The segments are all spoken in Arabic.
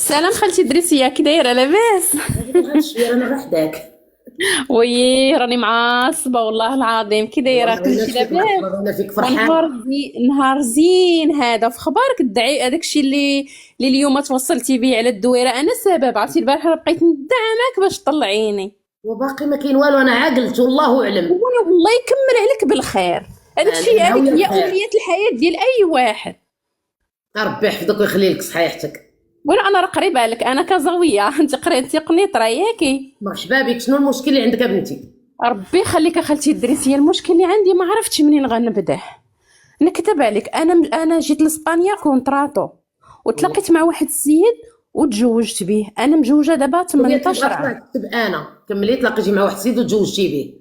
سلام خالتي دريسيا، كي دايره لاباس؟ هذا الشويه رانا غير حداك. وي راني معصبه والله العظيم. كي دايره والله الا كلشي فيك لاباس؟ محفوظه ولا فيك ونهار فرحانه. زين، نهار زين هذا. في خبارك الدعي هذاك الشيء اللي اليوم توصلتي بيه على الدويره، انا السبب. عرفتي البارحه بقيت ندعمك باش تطلعيني. وباقي ما كاين والو، انا عقلت والله اعلم. وانا والله يكمل عليك بالخير. هذاك الشيء انا هذيك ناويه هي الخير. امنيه الحياه ديال اي واحد. ربي يحفظك ويخلي لك صحيحتك. وانا انا راه قريبه لك، انا كازاويه. انت قريتي قنيطره ياكي؟ مرحبا بك، شنو المشكل اللي عندك يا بنتي؟ ربي يخليك يا خالتي الدريسيه. المشكل اللي عندي ما عرفتش منين غنبداه. نكتب عليك، انا جيت لاسبانيا كونتراتو، وتلاقيت مع واحد السيد وتزوجت به. انا مجوجه دابا هي 18 تبغى عام. تطلع تكتب انا كملي تلاقيتي مع واحد السيد وتزوجتي به.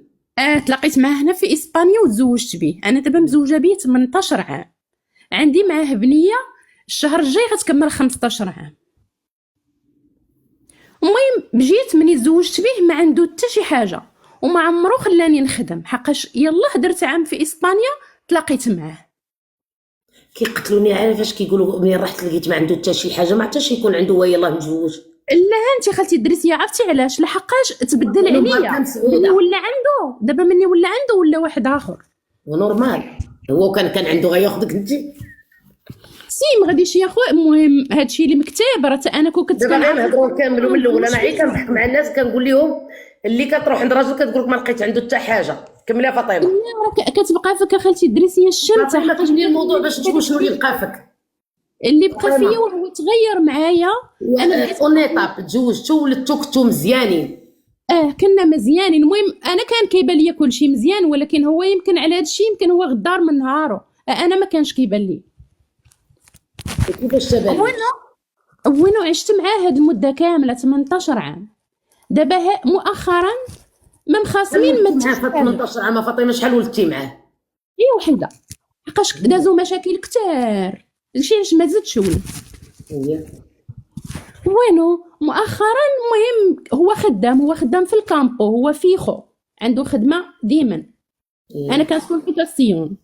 تلاقيت معاه هنا في اسبانيا وتزوجت به. انا دابا مزوجه به 18 عام. عندي معاه بنيه الشهر الجاي غتكمل 15 عام. المهم بجيت مني تزوجت به ما عنده حتى شي حاجه، وما عمرو خلاني نخدم. حقاش يلا درت عام في اسبانيا تلاقيت معاه. كيقتلوني، عارفاش كيقولوا ملي رحت لقيت ما عنده حتى شي حاجه، ما حتى شي يكون عنده هو يلاه متزوج. لا انت خالتي الدريسيه، عرفتي علاش؟ لحقاش تبدل لانه مهار عليا. كان مني سعوده. ولا عنده دابا، مني ولا عنده ولا واحد اخر. ونورمال. هو كان عنده غياخذك انت. سي ما غاديش يا خو. المهم هادشي اللي مكتاب. راه انا كنت دابا غير كنعرف. نهضروا نكملوا من الاول. انا عييت كنضحك مع الناس كنقول لهم اللي كتروح عند راجل كتقول لك ما لقيت عنده حتى حاجه. كملي يا فاطمه. كتبقى فيك خالتي الدريسيه الشمته. فاطمه حقاش كملي الموضوع باش تشوفوا شنو اللي بقى فيك. اللي بقى فيا فاطمه. وهو تغير معايا. انا بقيت اون ايطاب تزوجتوا ولدتوا كنتوا مزيانين. كنا مزيانين. المهم انا كان كيبان ليا كلشي مزيان، ولكن هو يمكن على هادشي يمكن هو غدار من نهارو. انا ما كانش كيبان لي. كيفاش تبان لك؟ وينو عشت معاه هاد المده كامله 18 عام. دابا مؤخرا ما مخاصمين ما معاه حتى في حاجه. 18 عام فاطمه، شحال ولدتي معاه؟ هي وحده. حقاش دازو مشاكل كتار. شي علاش ما زدتش ولد. هي وينو مؤخرا. المهم هو خدام في الكامبو. هو فيخو عنده خدمه ديما. انا كنسكن في كاستيون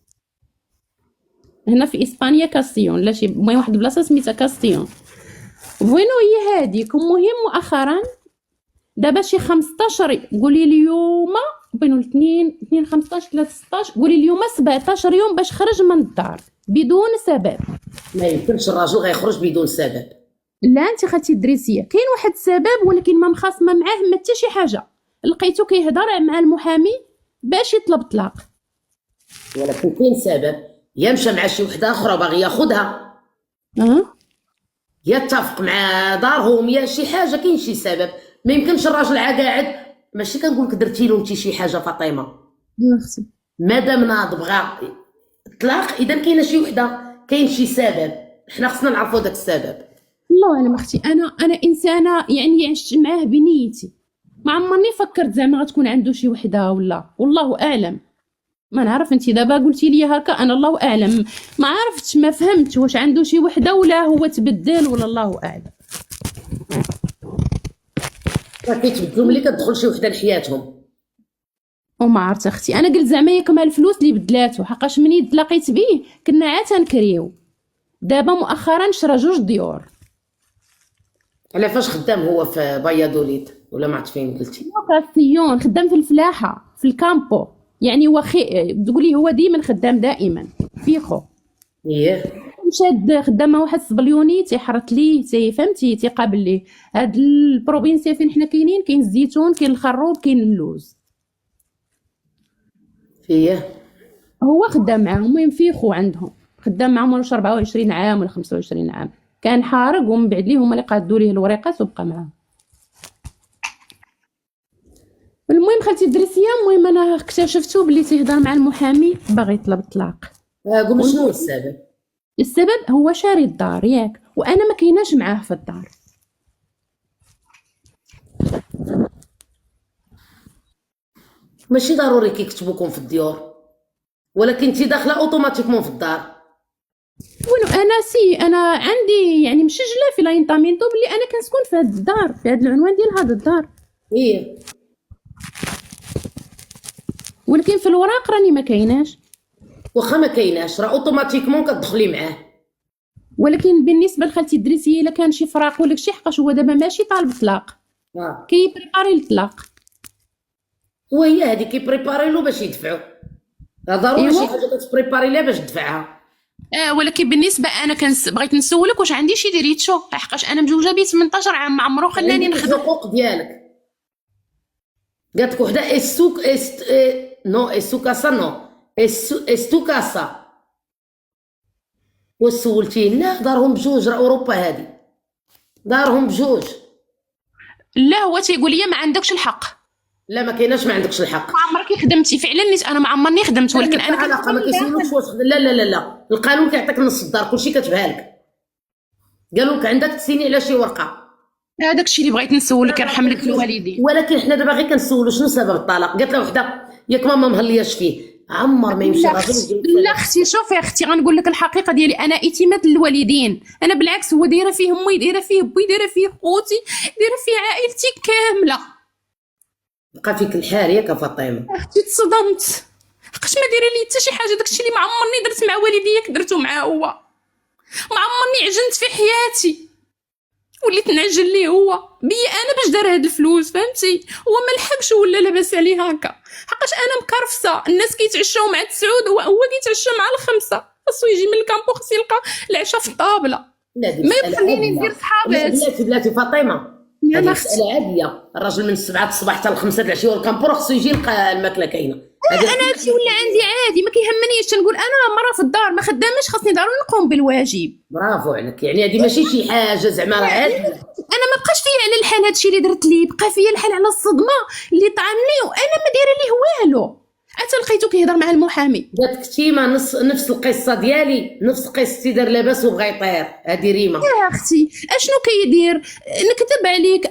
هنا في اسبانيا. كاستيون لا شي، المهم واحد البلاصه سميتها كاستيون. وينو هي هذيك. المهم مؤخرا دابا شي 15، قولي اليوم بين الاثنين 15 3 16، قولي اليوم 17 يوم باش خرج من الدار بدون سبب. ما يمكنش الراجل غيخرج بدون سبب. لا انت خالتي الدريسيه، كاين واحد السبب ولكن ما مخاصمه معاه ما حتى شي حاجه. لقيتو كيهضر مع المحامي باش يطلب طلاق. ولكن كاين سبب. يا مشى مع شي وحده اخرى باغي ياخذها، أه؟ يا اتفق مع دارهم، يا شي حاجه. كاين شي سبب. ما يمكنش الراجل قاعد. ماشي كنقول لك درتي له انت شي حاجه فاطمه. نغسل. مادام ناض بغى اطلاق اذا كاينه شي وحده، كاين شي سبب. حنا خصنا نعرفوا داك السبب. الله اعلم اختي. انا انسانه يعني عشت معاه بنيتي. ما عمرني فكرت زعما غتكون عنده شي وحده ولا. والله اعلم. ما نعرف. انت دابا قلتي لي هكا، انا الله اعلم. ما عرفتش، ما فهمت واش عنده شي وحده ولا هو تبدل ولا الله اعلم. راه كيتبدلوا ملي كتدخل شي وحده لحياتهم. وما عرفت اختي. انا قلت زعما ياك مع الفلوس اللي بدلاتو. حقاش مني تلاقيت بيه كنا عاد تنكريو. دابا مؤخرا شرا 2 ديور. على فاش خدام هو في بايادوليد ولا ما عرفت فين قلتي؟ كاستيون خدام في الفلاحه في الكامبو. يعني هو تقولي هو ديما خدام دائما فيخو. ايه. مشاد خدام مع واحد الصبليوني تيحرط ليه فهمتي تيقابل ليه. هاد البروفينسيا فين حنا كاينين، كاين الزيتون، كاين الخروب، كاين اللوز. فيه. هو خدام معاهم. المهم فيخو عندهم خدام معاهم واش 24 عام ولا 25 عام. كان حارق ومن بعد ليه هما اللي قادوا ليه الوريقات وبقى معاهم. المهم خالتي الدريسيه، المهم انا اكتشفتو بلي تيهضر مع المحامي باغي يطلب الطلاق. قول شنو هو السبب؟ السبب هو شاري الدار ياك، وانا ما كايناش معاه في الدار. ماشي ضروري كيكتبوكم في الديور، ولكن انت داخله اوتوماتيكمون في الدار. وينو انا عندي يعني مسجله في لاينتامينتو بلي انا كنسكن في هاد الدار، في هاد العنوان ديال هاد الدار. ايه. ولكن في الوراق راني ما كايناش. واخا ما كايناش راه اوتوماتيكمون كتدخلي معاه. ولكن بالنسبه لخالتي الدريسي الا كان شي فراق ولا شي، حقاش هو دابا ماشي طالب طلاق، كيبريباري الطلاق. وهي هذه كيبريباري له باش يدفعوا، ضروري شي ايوا حاجه كتبريباري لها باش تدفعها. ولكن بالنسبه انا بغيت نسولك واش عندي شي ديريتشو، لحقاش انا مزوجه بي 18 عام، ما عمرو خلاني عندك نخدم. الحقوق ديالك. قالت لك وحده نو استوكاسا نو استوكاسا، وسولتيه لا دارهم بجوج، راه اوروبا هادي دارهم بجوج. لا هو تيقول لي ما عندكش الحق. لا ما كايناش ما عندكش الحق. ما عمرك خدمتي فعلا، نيت انا ما عمرني خدمت، ولكن انا علاقه ما كيسولوكش واش لا لا لا لا، القانون كيعطيك نص الدار كلشي كتبها لك، قالوا لك عندك تسيني على شي ورقه. هذاك الشيء اللي بغيت نسولك، يرحم لك الوالدين. ولكن حنا دابا غير كنسولوا شنو سبب الطلاق. قالت له وحده ياك ماما مهلياش فيه، عمر ما يمشي راجل. لا اختي شوفي اختي، غنقول لك الحقيقه ديالي، انا اعتماد للوالدين، انا بالعكس هو دايره فيه امي، دايره فيه بوي، دايره فيه خوتي، دايره فيه عائلتي كامله. بقى فيك الحال ياك فاطمه. اختي تصدمت، حقاش ما دايره لي حتى شي حاجه، داكشي اللي ما عمرني درت مع والديك درتو معاه هو، ما عمرني عجنت في حياتي، وليت نعجن ليه هو بيا انا باش دار هاد الفلوس، فهمتي؟ هو ما لحقش ولا لاباس عليه هكا، حقاش انا مكرفسه، الناس كيتعشاو مع 9 هو كيتعشى مع 5، خاصو يجي من الكامبو، خاصو يلقى العشاء في الطابله، ما يخليني ندير صحابات. بلاتي فاطمه هذه مسألة عادية، الراجل من 7 الصباح حتى 5 العشية والكامبور خصو يجي يلقى الماكلة كاينة. انا هادشي ولا عندي عادي، ما كيهمنيش، تنقول انا مرة في الدار ما خدامش، خاصني ضروري نقوم بالواجب. برافو عليك، يعني هذه ماشي شي حاجة زعما راه عادي. انا ما بقاش فيا على الحال هادشي اللي درت ليه، بقى فيا الحال على الصدمة اللي طعمني وانا ما دايره ليه والو، حتى لقيتو كيهضر مع المحامي. قالت كتيمة نفس القصة ديالي، نفس قصتي، دار لاباس وبغى يطير، هذه ريمة. يا اختي اشنو كيدير؟ نكتب عليك،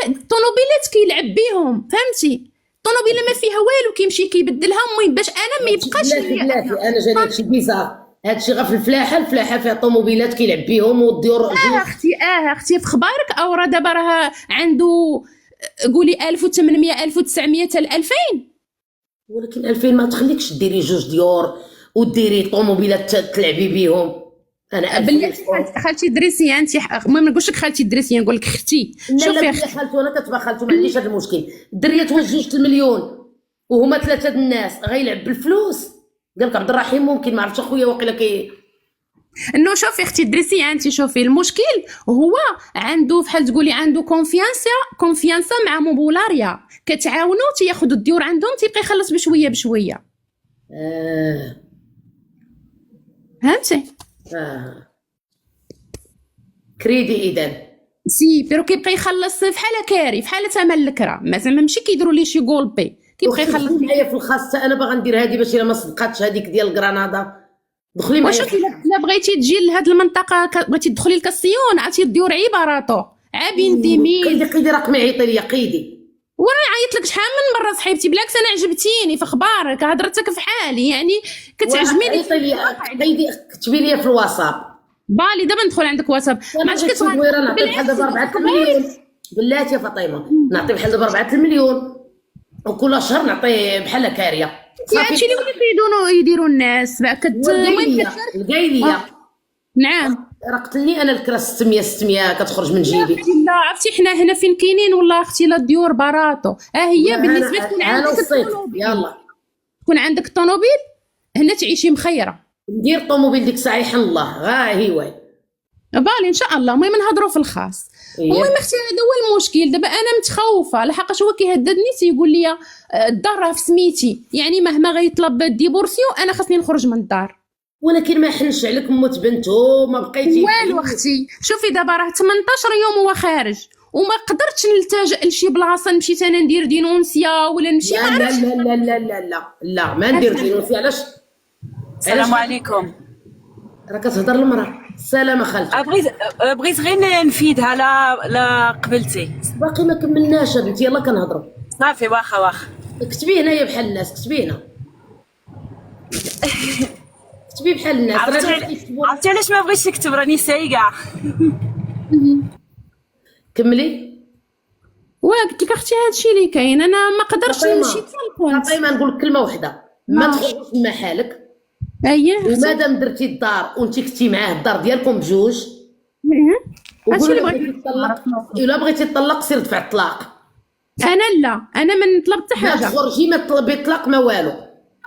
الطوموبيلات كيلعب بيهم، فهمتي؟ الطوموبيله ما فيها والو، كيمشي كيبدلها، المهم باش انا ما يبقاش بلاتي انا جاني هادشي بيزار، هادشي غير في الفلاحة فيها طوموبيلات كيلعب بيهم والديور. اختي في خبارك، او راه دابا راه عنده قولي 1800 1900 حتى 2000. ولكن 2000 ما تخليكش ديري جوج ديور وديري طوموبيلات تلعبي بيهم. انا بالله خالتي دريسيه انت، المهم ما نقولش لك خالتي دريسيه، نقول لك اختي. شوفي خالتو، انا كتبقى خالتو، ما عنديش هذا المشكل. الدريه توججت المليون وهما 3 الناس غيلعب بالفلوس، قال لك عبد الرحيم ممكن ما عرفتش اخويا واقيلا انه شوفي اختي الدريسيه انت، شوفي المشكل هو عنده بحال تقولي عنده كونفيانسا مع موبولاريا، كتعاونوا تياخذ الديور عندهم، تيبقى يخلص بشويه بشويه. فهمتي؟ كريدي اذا بيرو كيبقى يخلص بحال كاري، بحال ثمن الكرا، زعما ماشي كيديروا ليه شي غولبي، كيبقى يخلص معايا في الخاص. انا باغا ندير هذه باش الا ما صدقاتش هذيك ديال غرناطه، دخلي معايا. وشوفي لا بغيتي تجي لهاد المنطقه، بغيتي تدخلي لكاسيون، عرفتي الديور عباراتو عابين ديميل. قيدي رقمي، عيطي لي قيدي. وانا عيط لك شحال من مره صاحبتي، بالعكس انا عجبتيني في اخبارك، هضرتك في حالي يعني كتعجبني. عيطي لي قيدي، كتبي لي في الواتساب. بالي دابا ندخل عندك واتساب، ما عرفتش كتصويره. نعطي بحال دابا 4 مليون بلاتي يا فاطمه، نعطي بحال دابا 4 مليون وكل شهر نعطي بحال كاريه. هادشي اللي وليتو يديروا الناس بقى القايليه. نعم راه قتلني انا الكرا 600 كتخرج من جيبي. لا عرفتي حنا هنا فين كاينين والله اختي لا الديور باراتو. هي بالنسبه تكون عندك يلا تكون عندك الطوموبيل هنا تعيشي مخيره. ندير الطوموبيل ديك ساعه الله غا هي وين بالي ان شاء الله. المهم نهضروا في الخاص. المهم اختي هذا هو المشكل دابا، انا متخوفه لحقاش هو كيهددني، تيقول لي الدار راه في سميتي، يعني مهما غيطلب ديبورسيو انا خاصني نخرج من الدار. ولكن ما حنش عليك موت بنتو، ما بقيتي والو اختي. شوفي دابا راه 18 يوم هو خارج وما قدرتش نلتجئ لشي بلاصه، نمشي انا ندير دينونسيا ولا نمشي لا لا لا لا لا لا لا لا ما ندير دينونسيا. علاش؟ السلام عليكم. راه كتهضر المراه. السلام خالتي. بغيت غير نفيدها لا قبلتي. باقي ما كملناش بنتي، يلا كنهضروا. صافي واخا كتبي هنايا بحال الناس، كتبي هنا. كتبي بحال الناس. عرفتي علاش ما بغيتش نكتب؟ راني سايقه. كملي. قلت لك اختي هادشي اللي كاين، انا ما قدرتش نمشي فاطمه نقول لك كلمه واحده، ما تخرجش من محلك، اييه اختي. ومادام درتي الدار وانت كنتي معاه الدار ديالكم بجوج، هادشي اللي وقول بغيت بغيتي تطلق، الا بغيتي تطلق سير دفع الطلاق. انا لا، انا ما نطلب حتى ما حاجه. تخرجي ما تطلبي الطلاق ما والو.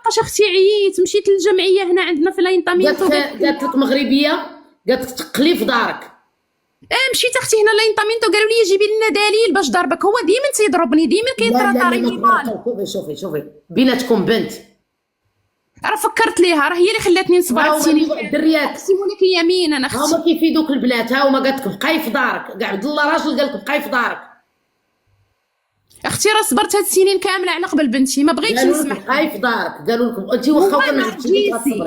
واش اختي عييت، مشيت للجمعيه هنا عندنا في لاينطامينتو. قالت لك مغربيه، قالت لك تقلي في دارك. مشيت اختي هنا لاينطامينتو قالوا لي جيبي لنا دليل باش ضربك. هو ديما تيضربني، ديما كيطرطريني مال. شوفي بيناتكم بنت. راه فكرت ليها، راه هي اللي خلاتني نصبر هاد السنين. الدريات اختي ولك يمين انا اختي. هما كيفيدوك البنات، ها هما قالت لك بقاي في دارك، كاع عبد الله راجل قال لك بقاي في دارك. اختي راه صبرت هاد السنين كامله على قبل بنتي، ما بغيتش قالوا لك نسمع. بقاي في دارك، قالوا لكم انت واخا كان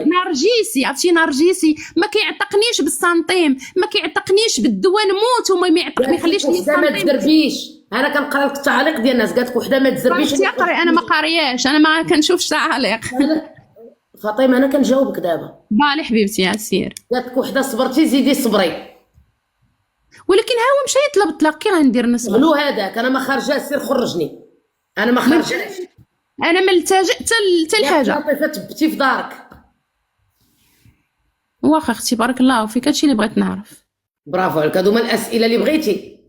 نرجيسي عرفتي، نرجيسي ما كيعتقنيش بالسنتيم، ما كيعتقنيش بالدواء نموت وما يعتق، ما يخليش لي وحده ما تزربيش. انا كنقرا لك التعاليق ديال الناس، قالت لك وحده ما تزربيش. انت قري، انا ما قارياش، انا ما كنشوفش تعاليق. فاطمه انا كنجاوبك دابا. بالي حبيبتي يا سير. قالت لك وحده صبرتي زيدي صبري. ولكن ها هو مشى يطلب الطلاق، كي غندير نصبر؟ غلو هذاك انا ما خارجه، سير خرجني. انا ما خارجاش، انا ما التجأت حتى لحاجه. عاطفه تبتي في دارك. واخا اختي بارك الله فيك، هادشي اللي بغيت نعرف. برافو عليك، هادو هما الاسئله اللي بغيتي.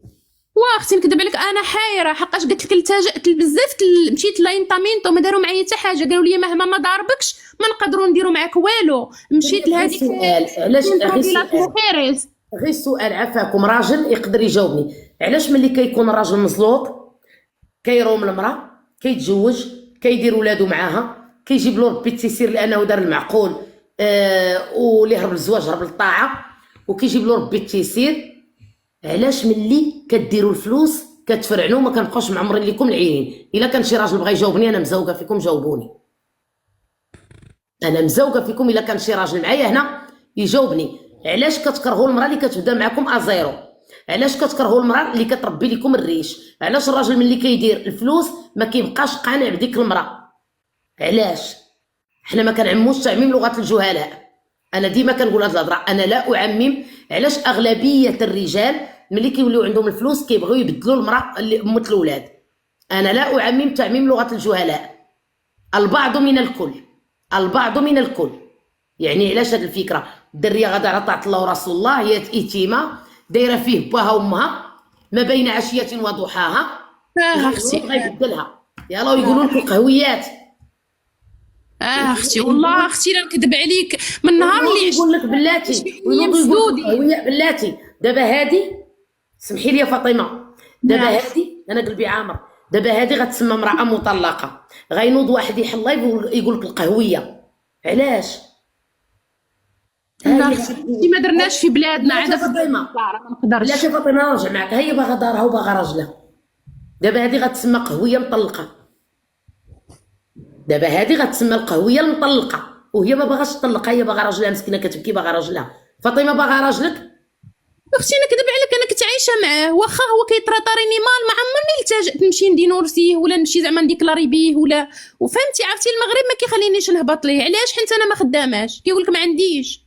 واختي نكذب عليك انا حايره، حقاش قلت لك التجأت بزاف، مشيت لاينطامينتو ما داروا معايا حتى حاجه، قالوا لي مهما ما ضربكش ما نقدروا نديروا معاك والو. مشيت لهذيك سؤال، علاش غير السؤال عفاكم، راجل يقدر يجاوبني، علاش ملي كيكون الراجل مزلوط كيروم المراه كيتزوج كيدير ولادو معاها كيجيب له ربي التيسير لانه دار المعقول، واللي هرب للزواج هرب للطاعه وكيجيب له ربي التيسير، علاش ملي كديروا الفلوس كتفرعنوا ما كنبقاوش معمرين لكم العينين؟ الا كان شي راجل بغى يجاوبني انا مزوقه فيكم، جاوبوني، انا مزوقه فيكم. الا كان شي راجل معايا هنا يجاوبني، علاش كتكرهوا المراه اللي كتبدا معكم ازيرو؟ علاش كتكرهوا المراه اللي كتربي لكم الريش؟ علاش الراجل ملي كيدير الفلوس ما كيبقاش قانع بديك المراه؟ علاش؟ حنا ما كنعموش تعميم لغه الجهلاء. انا ديما كنقول هاد الهضره، انا لا اعمم. علاش اغلبيه الرجال ملي كيوليو عندهم الفلوس كيبغيو يبدلوا المراه اللي امت الاولاد؟ انا لا اعمم تعميم لغه الجهلاء، البعض من الكل، البعض من الكل. يعني علاش هاد الفكره؟ الدريه غدا على طاعه الله ورسول الله، هي يتيمه دايره فيه باها وامها ما بين عشيه وضحاها، اختي غيبدلها يلا ويقولوا لك القهويات. اختي والله اختي لا نكذب عليك، من نهار اللي يقول لك بلاتي بلاتي دابا هادي، سمحي لي يا فاطمه، دابا هادي انا قلبي عامر، دابا هادي غتسمى امراه مطلقه، غينوض واحد يحل لايف يقول لك القهويه. علاش؟ لا اختي ما درناش في بلادنا عاد فاطمه ما نقدرش. بلاتي فاطمه نرجع معك، هي باغا دارها وباغا راجلها، دابا هادي غتسمى قهويه مطلقه، دابا هادي غتسمى القهويه المطلقه، وهي ما باغاش تطلقها، هي باغا راجلها مسكينه كتبكي باغا راجلها. فاطمه باغا راجلك؟ اختي نكذب عليك، انا كنت عايشه معاه واخا هو كيطرطريني مال، ما عمرني التجأت نمشي ندينورسيه ولا نمشي زعما نديكلاري بيه ولا، وفهمتي عرفتي المغرب ما كيخلينيش نهبط ليه. علاش؟ حيت انا ما خداماش، كيقول لك ما عنديش.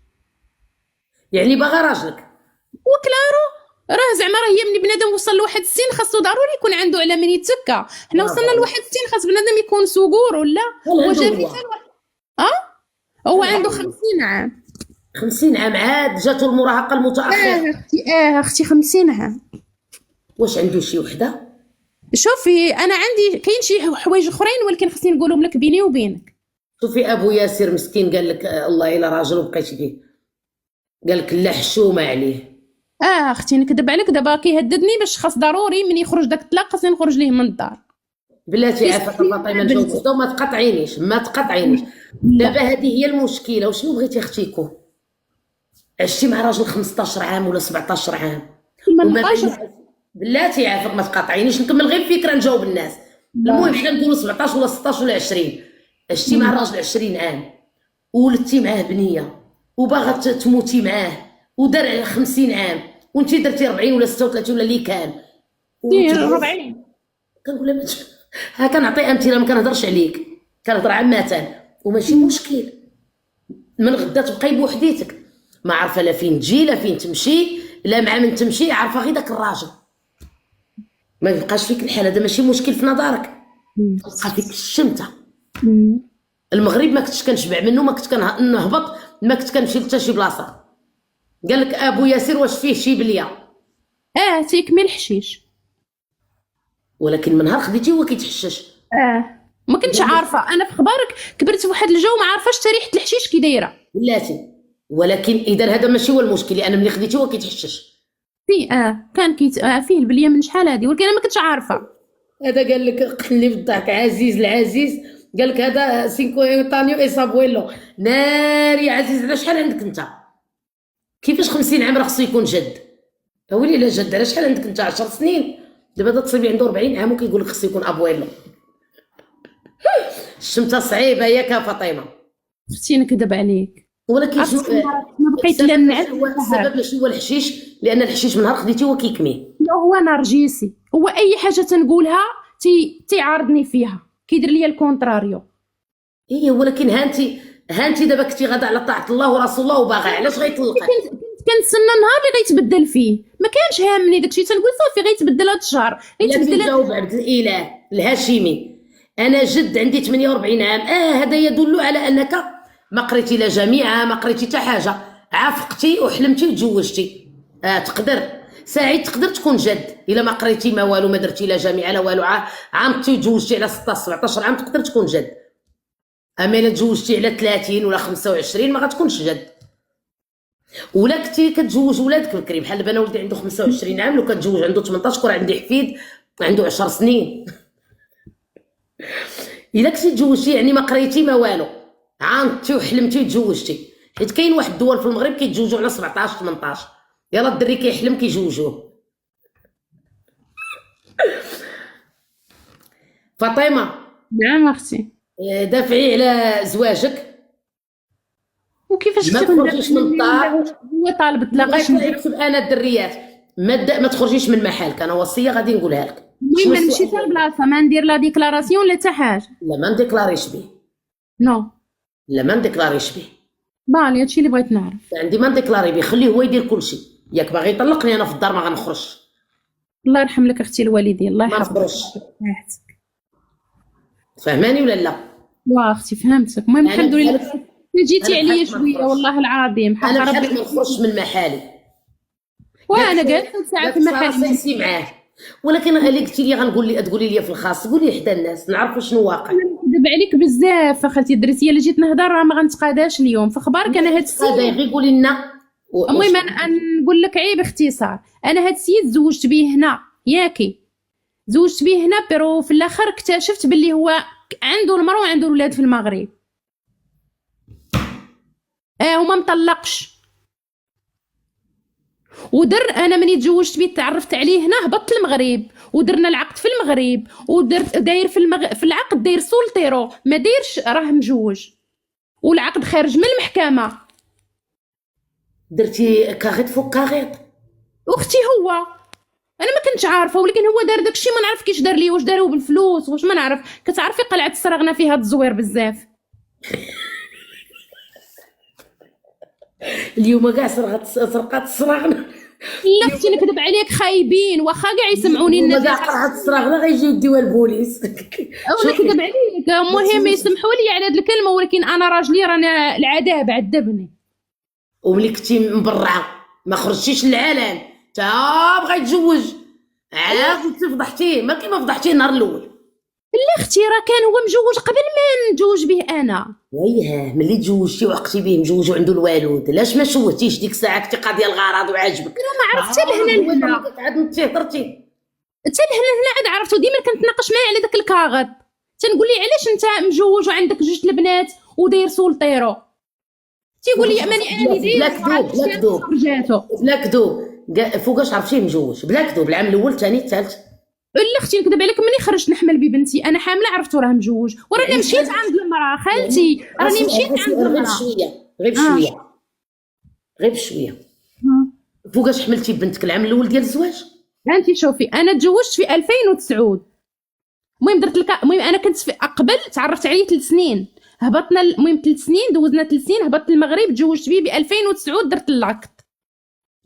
يعني باغا راجلك وكلارو راه زعما راه هي من بنادم وصل لواحد السن خاصو ضروري يكون عنده على من يتسكى. حنا وصلنا لواحد السن خاص بنادم يكون سكور ولا هو جا مثال. هو عنده 50 عام. 50 عام عاد جاتو المراهقه المتاخره. اختي اختي 50 عام. واش عنده شي وحده؟ شوفي انا عندي كاين شي حوايج اخرين ولكن خصني نقولهم لك بيني وبينك. شوفي ابو ياسر مسكين قال لك الله الا راجل وبقيتي فيه، قال لك لا حشومه عليه. اختي نكذب عليك، دابا كيهددني باش خاص ضروري من يخرج داك الطلاق خاصني نخرج ليه من الدار. بلاتي عافاك فاطمه نجاوبك وما تقاطعينيش ما تقاطعينيش. دابا هذه هي المشكله. وشنو بغيتي اختي يكون؟ عشتي مع راجل 15 عام ولا 17 عام بلاتي عافاك ما تقاطعينيش، نكمل غير فكره نجاوب الناس. المهم حنا نقولوا 17 ولا 16 ولا 20. عشتي مع الراجل 20 عام وولدتي معاه بنيه وباغا تموتي معاه ودار 50 عام وانت درتي 40 ولا 36 ولا اللي كان دير 40. كنقول لها ها كنعطي امثله ما كنهضرش عليك، كنهضر عامه وماشي مشكل. من غدا تبقاي بوحديتك ما عارفه لا فين تجي لا فين تمشي لا مع من تمشي، عارفه غير داك الراجل ما يبقاش فيك الحال. هذا ماشي مشكل في نظرك، تبقى فيك الشمته. المغرب ما كنتش كنشبع منه، ما كنت كنهبط، ما كنت كنمشي لتا شي بلاصه. قال لك ابو ياسر واش فيه شي بليه؟ تيكمل الحشيش. ولكن من نهار خديتيه هو كيتحشش. ما كنتش عارفه انا، في خبارك كبرت في واحد الجو ما عارفاش حتى ريحه الحشيش كي دايره. بلاتي، ولكن اذا هذا ماشي هو المشكل، انا ملي خديتيه هو كيتحشش. فيه كان فيه البليه من شحال هذه، ولكن انا ما كنتش عارفه. هذا قال لك قتلني بالضحك عزيز العزيز، قال لك هذا 5 اي سابويلو. ناري عزيز، على شحال عندك انت؟ كيفاش 50 عام راه خصو يكون جد؟ ويلي لا جد، على شحال عندك انت؟ 10 سنين. دابا هذا تصيبي عنده 40 عام وكيقول لك خصو يكون ابويلو. الشمته صعيبه ياك فاطمه. اختي نكذب عليك، ولكن شنو ما بقيت لا نعرف السبب؟ شنو هو الحشيش؟ لان الحشيش من نهار خديتيه هو كيكمي. هو نرجسي، هو اي حاجه تنقولها تيعارضني فيها، كيدير ليا الكونتراريو. ايه ولكن ها انت دابا كنتي غادا على طاعه الله ورسول الله وباغا، علاش غيطلقك؟ كنتسنى النهار اللي غيتبدل فيه، ما كانش هامني داكشي، تنقول صافي غيتبدل هذا الشهر، غيتبدل. نجاوب عبد الاله الهاشمي. انا جد عندي 48 عام. هذا يدل على انك ما قريتي لا جامعه، ما قريتي حتى حاجه، عافقتي وحلمتي وتزوجتي. تقدر سعيد، تقدر تكون جد الا ما قريتي ما والو، ما درتي لا جامعه لا والو، عامتي وتزوجتي على 16 17 عام تقدر تكون جد. اما الا تزوجتي على 30 ولا 25 ما غتكونش جد. ولا كنتي كتزوج ولادك بكري، بحال دابا انا ولدي عنده 25 عام، لو كنتزوج عنده 18 كون عندي حفيد عنده 10 سنين. الا كنتي تزوجتي يعني ما قريتي ما والو، عانتي وحلمتي وتزوجتي. حيت كاين واحد الدول في المغرب كيتزوجوا على 17 18. يلا الدري كيحلم كيجوجوه. فاطمه، نعم اختي. دافعي على زواجك. وكيفاش ما تخرجيش من الدار. هو طالب الطلاق. يكتب انا الدريات ما تخرجيش من محلك، انا وصيه غادي نقولها لك. المهم ما نمشي حتى لبلاصه، ما ندير لا ديكلاراسيون لا حتى حاجه. لا ما نديكلاريش به. نو. لا ما نديكلاريش به. بالي هادشي اللي بغيت نعرف. عندي ما نديكلاري به، خليه هو يدير كلشي. ياك باغي يطلقني انا في الدار ما غنخرجش. الله يرحم لك اختي الوالدين، الله ما يحفظك. نخرجش. فهماني ولا لا؟ واه اختي فهمتك. المهم الحمد لله جيتي عليا شويه والله العظيم، حق انا ربي بحال ما نخرجش من محالي. وانا جالسه ساعه في محل نسي معاه. ولكن اللي قلتي لي غنقول لي تقولي لي في الخاص، قولي حدا الناس نعرفوا شنو واقع. نكذب عليك بزاف اخالتي الدرسيه اللي جيت نهضر راه ما غنتقاداش اليوم في اخبارك. انا هاد السيد هذا غير قولي لنا. المهم انا نقول لك عيب باختصار، انا هاد السيد زوجت به هنا ياكي، زوجت به هنا بيرو في الاخر اكتشفت باللي هو عنده المراه وعنده الولاد في المغرب. وما مطلقش. ودر انا مني تزوجت بيه تعرفت عليه هنا، هبطت المغرب ودرنا العقد في المغرب، ودرت داير في العقد داير سولطيرو، ما دايرش راه مجوج، والعقد خارج من المحكمه. درتي كاغيط فوق كاغيط. اختي هو انا ما كنتش عارفه، ولكن هو دار داكشي ما نعرف كيش دار لي، واش دارو بالفلوس واش ما نعرف. كتعرفي قلعه السراغنه فيها التزوير بزاف. اليوم كاع سرقات السراغنه. لا اختي نكذب عليك، خايبين واخا كاع يسمعوني الناس. كاع قرعه السراغنه غيجيو يديوها البوليس. او نكذب عليك. المهم يسمحوا لي على هذه الكلمه، ولكن انا راجلي رانا العذاب عذبني. وملي كنتي مبرعه ما خرجتيش للعالم، تا بغا يتزوج قلتي فضحتيه، ما كيما فضحتيه النهار الاول. لا اختي راه كان هو مجوج قبل ما نتزوج به انا. وياه ملي تزوجتي وعقتي به مجوج وعنده الوالد، علاش ما شوهتيش ديك الساعه؟ كنتي قاضيه الغرض وعاجبك. انا ما عرفت حتى لهنا عاد انت هضرتي حتى لهنا عاد عرفتو. ديما كنتناقش معاه على داك الكاغط، تنقول لي علاش انت مجوج وعندك جوج البنات وداير سولطيرو، تيقول لي ماني انا اللي داير. بلا كذوب فوقاش عرفتيه مجوج؟ بلا كذوب العام الاول الثاني الثالث. لا اختي نكذب عليك، ملي خرجت نحمل ببنتي انا حامله عرفتو راه مجوج، وراني مشيت عند المراه خالتي، راني مشيت عند المراه غير بشويه. فوقاش حملتي بنتك العام الاول ديال الزواج؟ انت شوفي انا تزوجت في 2009. المهم درت لك، المهم انا كنت في قبل تعرفت عليه 3 سنين، هبطنا المهم 3 سنين دوزنا 3 سنين، هبطت المغرب تزوجت بيه ب 2009 درت العقد.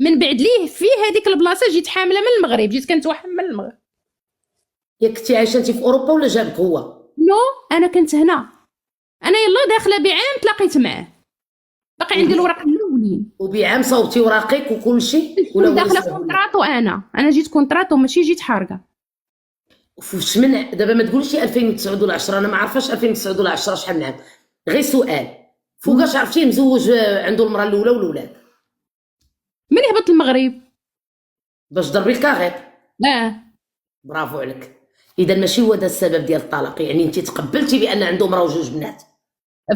من بعد ليه في هذيك البلاصه جيت حامله من المغرب، جيت كنتوحم من المغرب. ياك كنتي عايشه انت في اوروبا ولا جابك هو؟ نو انا كنت هنا. انا يلا داخله بعام تلاقيت معاه، باقي عندي الوراق الاولين. وبعام صوبتي وراقك وكل شيء ولا كنت داخله سبب؟ كونطراتو، انا جيت كونطراتو ماشي جيت حارقه. فاش من دابا ما تقولش 2009 ولا 10، انا ما عارفاش 2009 ولا 10 شحال من عام. غير سؤال، فوقاش عرفتيه مزوج عنده المراه الاولى والولاد؟ من هبط المغرب. باش ضربي الكاغيط. اه برافو عليك. اذا ماشي هو هذا السبب ديال الطلاق، يعني انت تقبلتي بان عنده مراه وجوج بنات.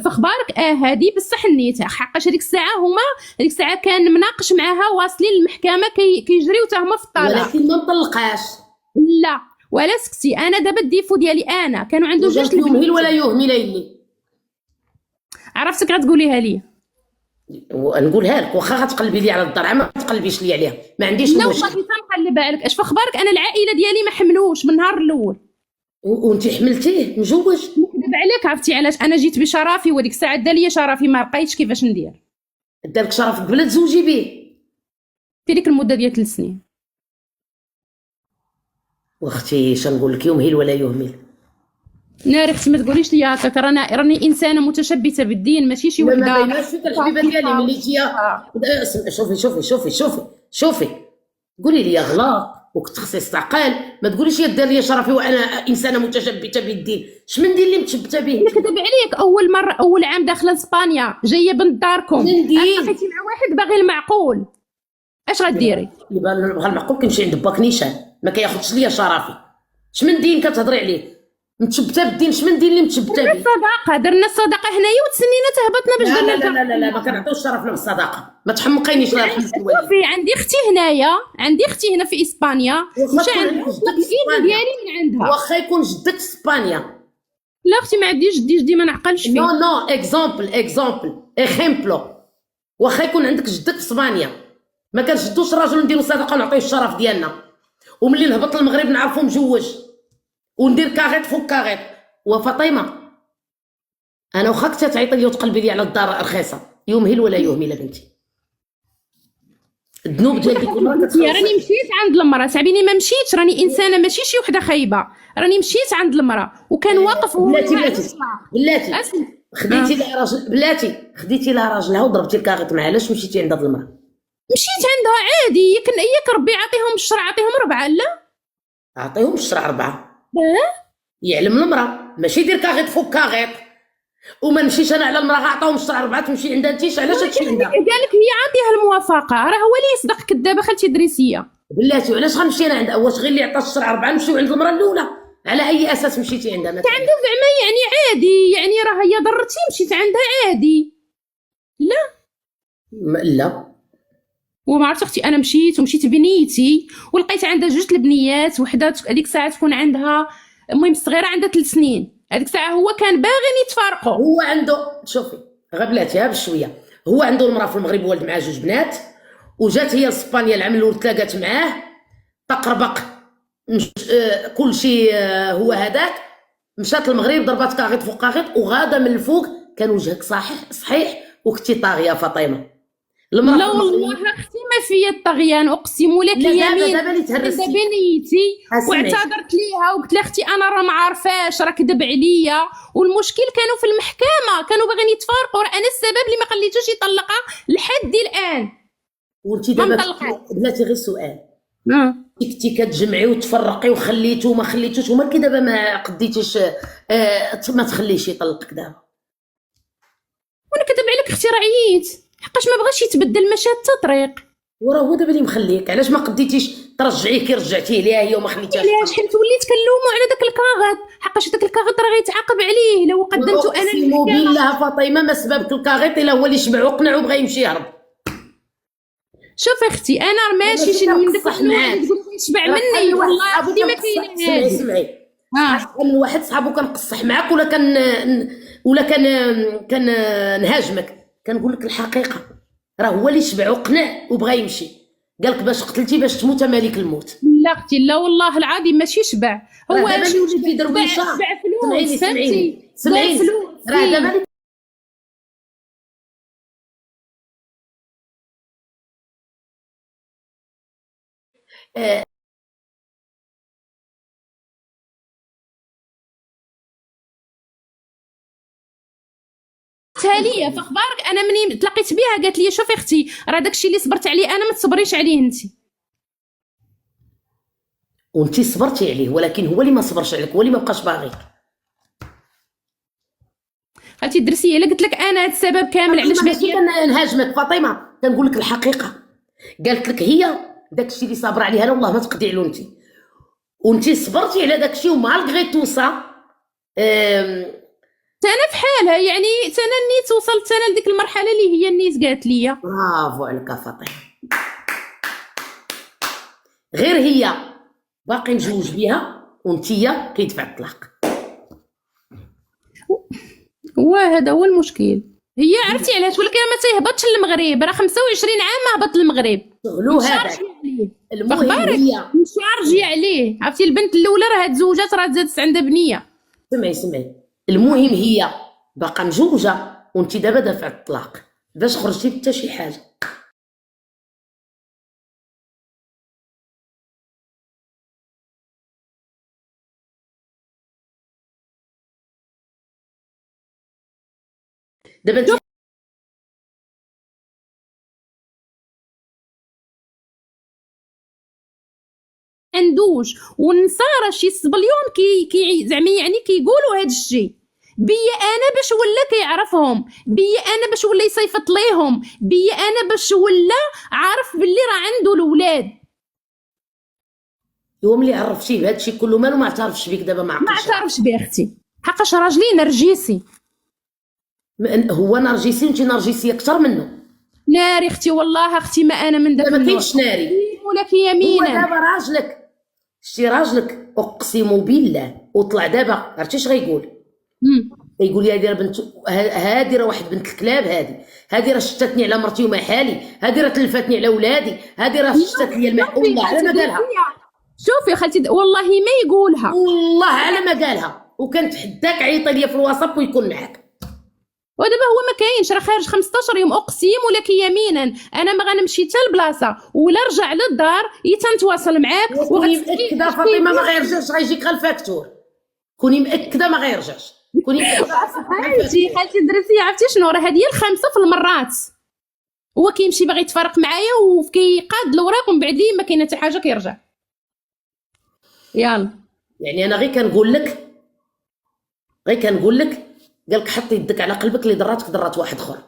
فاخبارك هادي بصح نيتها حقاش هذيك الساعه كان مناقش معاها واصلين للمحكمه كيجريو حتى هما في الطلاق. ولكن ما مطلقاش. لا ولا سكتي، انا دابا الديفو ديالي انا كانوا عنده جوج وجات يهمل ولا البنات. يهمل لي. عرفتك غتقوليها لي. نقولها لك، واخا غتقلبي لي على الدار ما تقلبيش لي عليها، ما عنديش لا المشكل. والله مقلبه عليك. اش فاخبارك؟ انا العائله ديالي ما حملوش من النهار الاول. وانت حملتيه مجوج. نكذب عليك، عرفتي علاش؟ انا جيت بشرفي وديك الساعه دا ليا شرفي، ما بقيتش كيفاش ندير. دارك شرف قبل تزوجي به. في ديك المده ديال 3 سنين. واختي شنقول لك، يهمل ولا يهمل. ناري اختي ما تقوليش لي هكاك، راني انسانه متشبثه بالدين، ماشي شي ما وحده. بايناش فيك الحبيبه ديالي ملي شوفي قولي لي غلط وكنت خصك تعقل، ما تقوليش يا دار لي شرفي وانا انسانه متشبثه بالدين. شمن دير اللي متشبثه به؟ نكذب عليك، اول عام داخله اسبانيا جايه بنت داركم، لقيتي مع واحد باغي المعقول، اش غديري؟ اللي بغى المعقول كنمشي عند باك نيشان، ما كياخذش ليا شرفي. شمن دين كتهضري عليه؟ متشبته بالدين، شمن دين اللي متشبته به؟ درنا الصداقه هنايا وتسنينا تهبطنا باش لا درنا لا لا لا لا، ما كنعطيوش الشرف بالصداقه، ما تحمقينيش الله يرحم الوالد. شوفي عندي اختي هنا في اسبانيا، مشى عندها الإيد ديالي من عندها. واخا يكون جدك في اسبانيا. لا اختي ما عنديش جدي ما نعقلش فيه. نو اكزامبل واخا يكون عندك جدك في اسبانيا، ما كنشدوش الراجل نديرو صداقه ونعطيه الشرف ديالنا، وملي نهبط للمغرب نعرفو مجوج وندير كاغيط فوق كاغيط. وفاطمه انا واخا كنت تعيطي لي وتقلبي لي على الدار رخيصه، يهمل ولا يهمل بنتي؟ الذنوب ديال ديك المراه راني مشيت عند المراه، صاحبيني ما مشيتش، راني انسانه ماشي شي وحده خايبه، راني مشيت عند المراه وكان واقف هو. بلاتي خديتي لها راجل، بلاتي خديتي لها راجلها وضربتي الكاغيط معها، علاش مشيتي عند هاد المراه؟ مشيت عندها عادي، ياك ربي عطيهم الشرع، عطيهم 4. لا اعطيهم الشرع 4. يعلم المراه، ماشي دير كاغيط فوق كاغيط. وما نمشيش انا على المراه عطاهم الشرع 4 تمشي عندها انت. علاش تمشي عندها؟ قالك هي عطيها الموافقه، راه هو اللي يصدق كذابه خالتي دريسيه. بلاتي علاش غنمشي انا عندها؟ واش غير اللي عطى الشرع 4 نمشيو عند المراه الاولى؟ على اي اساس مشيتي عندها؟ عندها زعما يعني عادي، يعني راه هي ضرتي مشيت عندها عادي. لا وما عرفت اختي، انا مشيت بنيتي ولقيت عندها 2 البنيات، وحده هذيك الساعه تكون عندها، المهم الصغيره عندها 3 سنين، هذيك الساعه هو كان باغي يتفارقوا. هو عنده، شوفي غير بلاتي ها بشويه، هو عنده المراه في المغرب ولد معاه 2 بنات، وجات هي لاسبانيا العام الاول تلاقات معاه، طقربق كل شيء هو هذاك، مشات للمغرب ضربات كاغيط فوق كاغيط وغاده من الفوق. كان وجهك صحيح وكنتي طاغيه فاطمه. لا والله اختي ما فيا الطغيان، اقسم لك اليمين. دابا اللي تهرستي بنيتي واعتذرت ليها وقلت لها اختي انا راه ما عارفاش، راه كذب عليا، والمشكل كانوا في المحكمه، كانوا باغيين يتفارقوا، راه انا السبب اللي ما خليتوش يطلقها لحد الان. وانت دابا بلاتي غير سؤال، كنتي كتجمعي وتفرقي وخليتو وما خليتوش، ومالكي دابا ما قديتيش ما تخليش يطلقك دابا؟ وانا كذب عليك اختي، راه عييت حقاش ما بغاش يتبدل، مشى حتى طريق. وراه هو دابا اللي مخليك، علاش ما قديتيش ترجعيه كي رجعتيه ليها هي وما خليتيهاش؟ علاش؟ حيت وليت كنلومو على داك الكاغيط، حقاش داك الكاغيط راه غيتعاقب عليه لو قدمتو انا. اقسم بالله فاطمه ما سببك الكاغيط الا هو اللي شبع وقنع وبغى يمشي يهرب. شوف اختي انا ماشي شي من داك النوع اللي تقول يشبع مني، والله ديما كاينه هذه. سمعي من واحد صحابو كنقصح معاك ولا كان نهاجمك، كنقول لك الحقيقه، راه هو اللي شبع وقنع وبغى يمشي، قالك باش قتلتي باش تموت مالك الموت. لا اختي لا والله العظيم ماشي شبع، هو دابا اللي ولد في درويشه. شبع فلوس، سمعيني راه دابا قالتها ليا في اخبارك. انا مني تلاقيت بها قالت لي شوفي اختي راه داكشي اللي صبرت عليه انا ما تصبريش عليه انت. وانت صبرتي عليه، ولكن هو اللي ما صبرش عليك، هو اللي ما بقاش باغيك. خالتي الدرسيه الا قلت لك انا هاد السبب كامل علاش ماشي كنهاجمك فاطمه، كنقول لك الحقيقه. قالت لك هي داكشي اللي صابره عليه انا والله ما تقدي علو انت، وانت صبرتي على داكشي ومالغري توصا. انا في حالها يعني انا نيت وصلت انا لديك المرحله اللي هي النيت قالت لي. برافو عليك فاطمه. غير هي باقي مجوج بيها وانتيا كيدفع الطلاق. وهذا هو المشكل. هي عرفتي علاش؟ ولكن ما تيهبطش للمغرب، راه 25 عام ما هبط للمغرب. شغلو هذا المهم. هي مشارجي عليه. عرفتي البنت الاولى راه تزوجات راه زادت عندها بنيه. سمعي المهم هي باقا مجوجه وانت دابا دافع الطلاق، باش خرجتي حتى شي حاجه. دابا انت عندوش والنصارى شي الصبليون كي زعما يعني كيقولوا هاد الشيء بيا انا باش ولا كيعرفهم، بيا انا باش ولا يصيفط ليهم، بيا انا باش ولا عارف باللي راه عنده الاولاد. يوم اللي عرفتيه بهذا الشيء كله مالو ما اعترفش بك دابا ما ما عقلش. اعترفش بيه اختي حقاش راجلي نرجسي. هو نرجسي وانت نرجسيه اكثر منه. ناري اختي والله اختي ما انا من داك ما النوع. كاينش ناري ولك هو يمينا. دابا راجلك شتي راجلك اقسم بالله وطلع دابا عرفتي اش غيقول؟ يقول لي هذه راه بنت، هذه راه واحد بنت الكلاب، هذه راه شتتني على مرتي وما حالي، هذه راه تلفتني على ولادي، هذه راه شتت لي الماء. والله على ما قالها. شوفي خالتي والله ما يقولها، والله على ما قالها، وكنتحداك عيطي لي في الواتساب ويكون معاك. ودابا هو ما كاينش راه خارج 15 يوم اقسم لك يمينا انا ما غنمشي حتى لبلاصه ولا رجع للدار تنتواصل معاك. كوني مأكده فاطمه ما غيرجعش، غيجيك غير الفاكتور. كوني مأكده ما غيرجعش. كوني خالتي الدرسيه عرفتي شنو راه هذه الخامسه في المرات هو كيمشي باغي يتفارق معايا وكيقاد الاوراق ومن بعد لي ما كاينه حتى حاجه كيرجع. يلا يعني انا غير كنقول لك قالك حطي يدك على قلبك اللي ضراتك ضرات واحد اخر.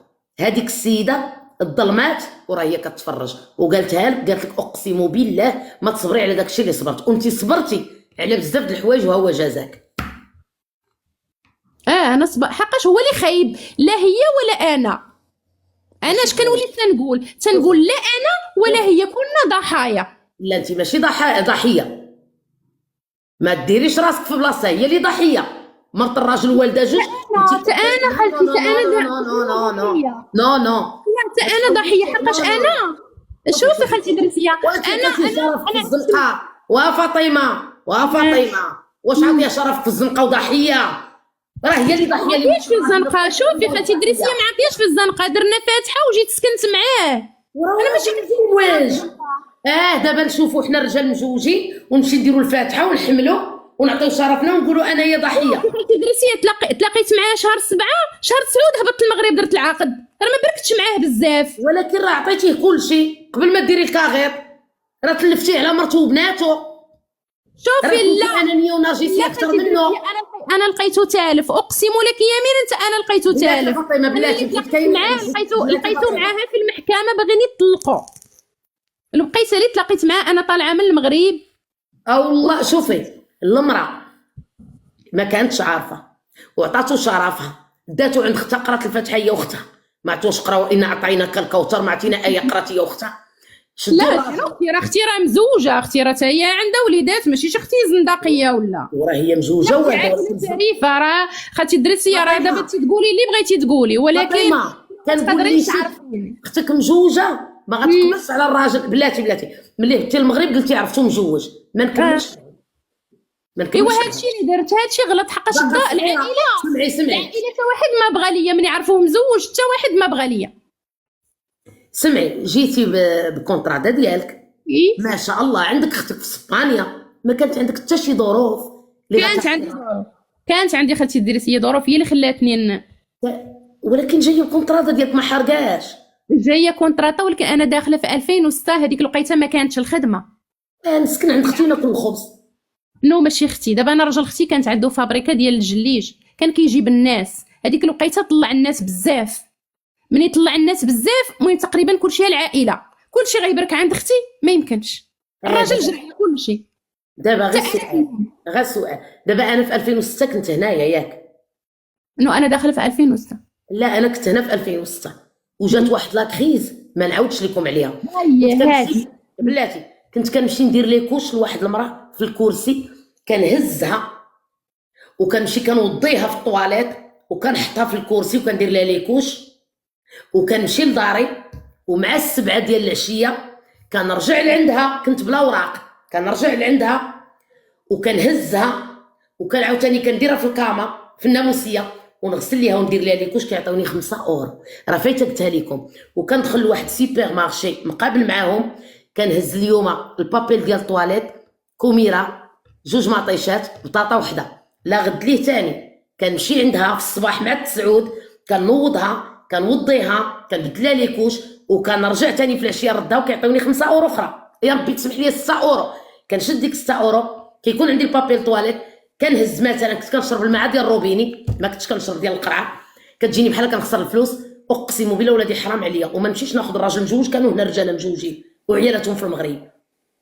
هذيك السيده الظلمات وراه هي كتفرج وقالتها لك، قالت لك اقسم بالله ما تصبري على داك الشيء اللي صبرت، وانت صبرتي على بزاف د الحوايج وهو جازاك. انا حقاش هو اللي خايب لا هي ولا انا اش كنولي تنقول لا انا ولا هي كنا ضحايا. لا انت ماشي ضحيه، ما ديريش راسك في بلاصه، هي اللي ضحيه. مرت الراجل والده جوج. انا خالتي نو انا ضحيه حقاش انا شوفي خالتي درسيه انا في الزنقه وفاطمه واش عطيها شرف في الزنقه وضحيه؟ راه هي اللي ضحيه. اللي في الزنقه شوفي خالتي درسيه ما عطياش في الزنقه، درنا فاتحه وجيت سكنت معاه. انا ماشي متزوج. دابا نشوفوا حنا الرجال مزوجين ونمشي نديروا الفاتحه ونحملوا ونعطيو شرفنا ونقولوا انا هي ضحيه. خالتي درسيه تلاقيت معاه شهر 7 شهر 9 هبطت المغرب درت العقد، راه ما بركتش معاه بزاف. ولكن راه عطيتيه كل شيء قبل ما ديري الكاغيط، راه تلفتيه على مرته وبناته. شوفي لا انانيه ونرجسيه اكثر منه. انا لقيتو تالف اقسم لك يمين انت انا لقيتو تالف. فاطمه بلاتي لقيتو معاها في المحكمه باغيين يطلقوا. لقيت اللي تلاقيت معاه انا طالعه من المغرب. والله شوفي المراه ما كانتش عارفه وعطاتو شرفها، داتو عند اختها قرات الفاتحه هي واختها، ما عطوش قراو ان اعطيناك الكوثر، ما عطينا ايه قرات هي واختها. لا اختي راه مزوجه، اختي راه هي عندها وليدات ماشي اختي زندقيه ولا وراه هي مزوجه تعريفه. راه خالتي الدرسيه راه دابا تقولي اللي بغيتي تقولي، ولكن كنقول لك اختك مزوجه ما غتقبلش على الراجل. بلاتي ملي هبتي المغرب قلتي عرفتو مزوج ما نكملش. ايوا هادشي اللي درت هادشي غلط حقاش العائله سمعي حتى واحد ما بغى ليا ملي عرفوه مزوج، حتى واحد ما بغى ليا. سمعي جيتي بكونطرادا ديالك ما شاء الله، عندك اختك في اسبانيا، ما كانت عندك حتى شي ظروف؟ كانت عندي خالتي الدرسيه ظروف هي اللي خلاتني ولكن جايه الكونتراطه ديالك ما حرقاش. جايه كونتراطه، ولكن انا داخله في 2006. هذيك الوقيته ما كانتش الخدمه. نسكن عند اختي وناكل الخبز. نو ماشي اختي، دابا انا راجل اختي كانت عنده فابريكا ديال الجليج، كان كيجيب الناس. هذيك الوقيته طلع الناس بزاف. مني طلع الناس بزاف، المهم تقريبا كلشي العائله، كلشي غيبرك عند اختي، ما يمكنش. الراجل جرى كلشي. دابا غير سؤال، دابا انا في 2006 كنت هنايا ياك؟ نو انا داخله في 2006. لا انا كنت هنا في 2006 وجات واحد لا كريز ما نعاودش لكم عليها. هي هادي بلاتي كنت كنمشي ندير لي كوش لواحد المراه في الكرسي، كنهزها وكنمشي كنوضيها في الطواليت وكنحطها في الكرسي وكندير لها لي كوش، وكنمشي لداري ومع 7 ديال العشيه كنرجع لعندها، كنت بلا وراق، كنرجع لعندها وكنهزها وكنعاوتاني كنديرها في الكاما في الناموسيه ونغسل ليها وندير ليها لي كوش، كيعطيوني 5 اورو. راه فايته قلتها لكم. وكندخل لواحد سيبر مارشي مقابل معاهم، كنهز اليوم البابيل ديال الطواليت، كوميره، 2 مطيشات، بطاطا وحده. لا غد ليه تاني كنمشي عندها في الصباح مع التسعود، كنوضها كنوضيها كنبدلها لي كوش وكنرجع تاني في العشيه نردها وكيعطيوني 5 اورو اخرى. يا ربي تسمح لي 6 اورو. كنشد ديك 6 اورو، كيكون عندي البابيل طواليت، كنهز مثلا كنت كنشرب الماء ديال الروبيني، ما كنتش كنشرب ديال القرعه، كتجيني بحال كنخسر الفلوس. اقسم بالله ولادي حرام عليا، وما نمشيش ناخذ الراجل مجوج، كانوا هنا رجاله مجوجين وعيالاتهم في المغرب،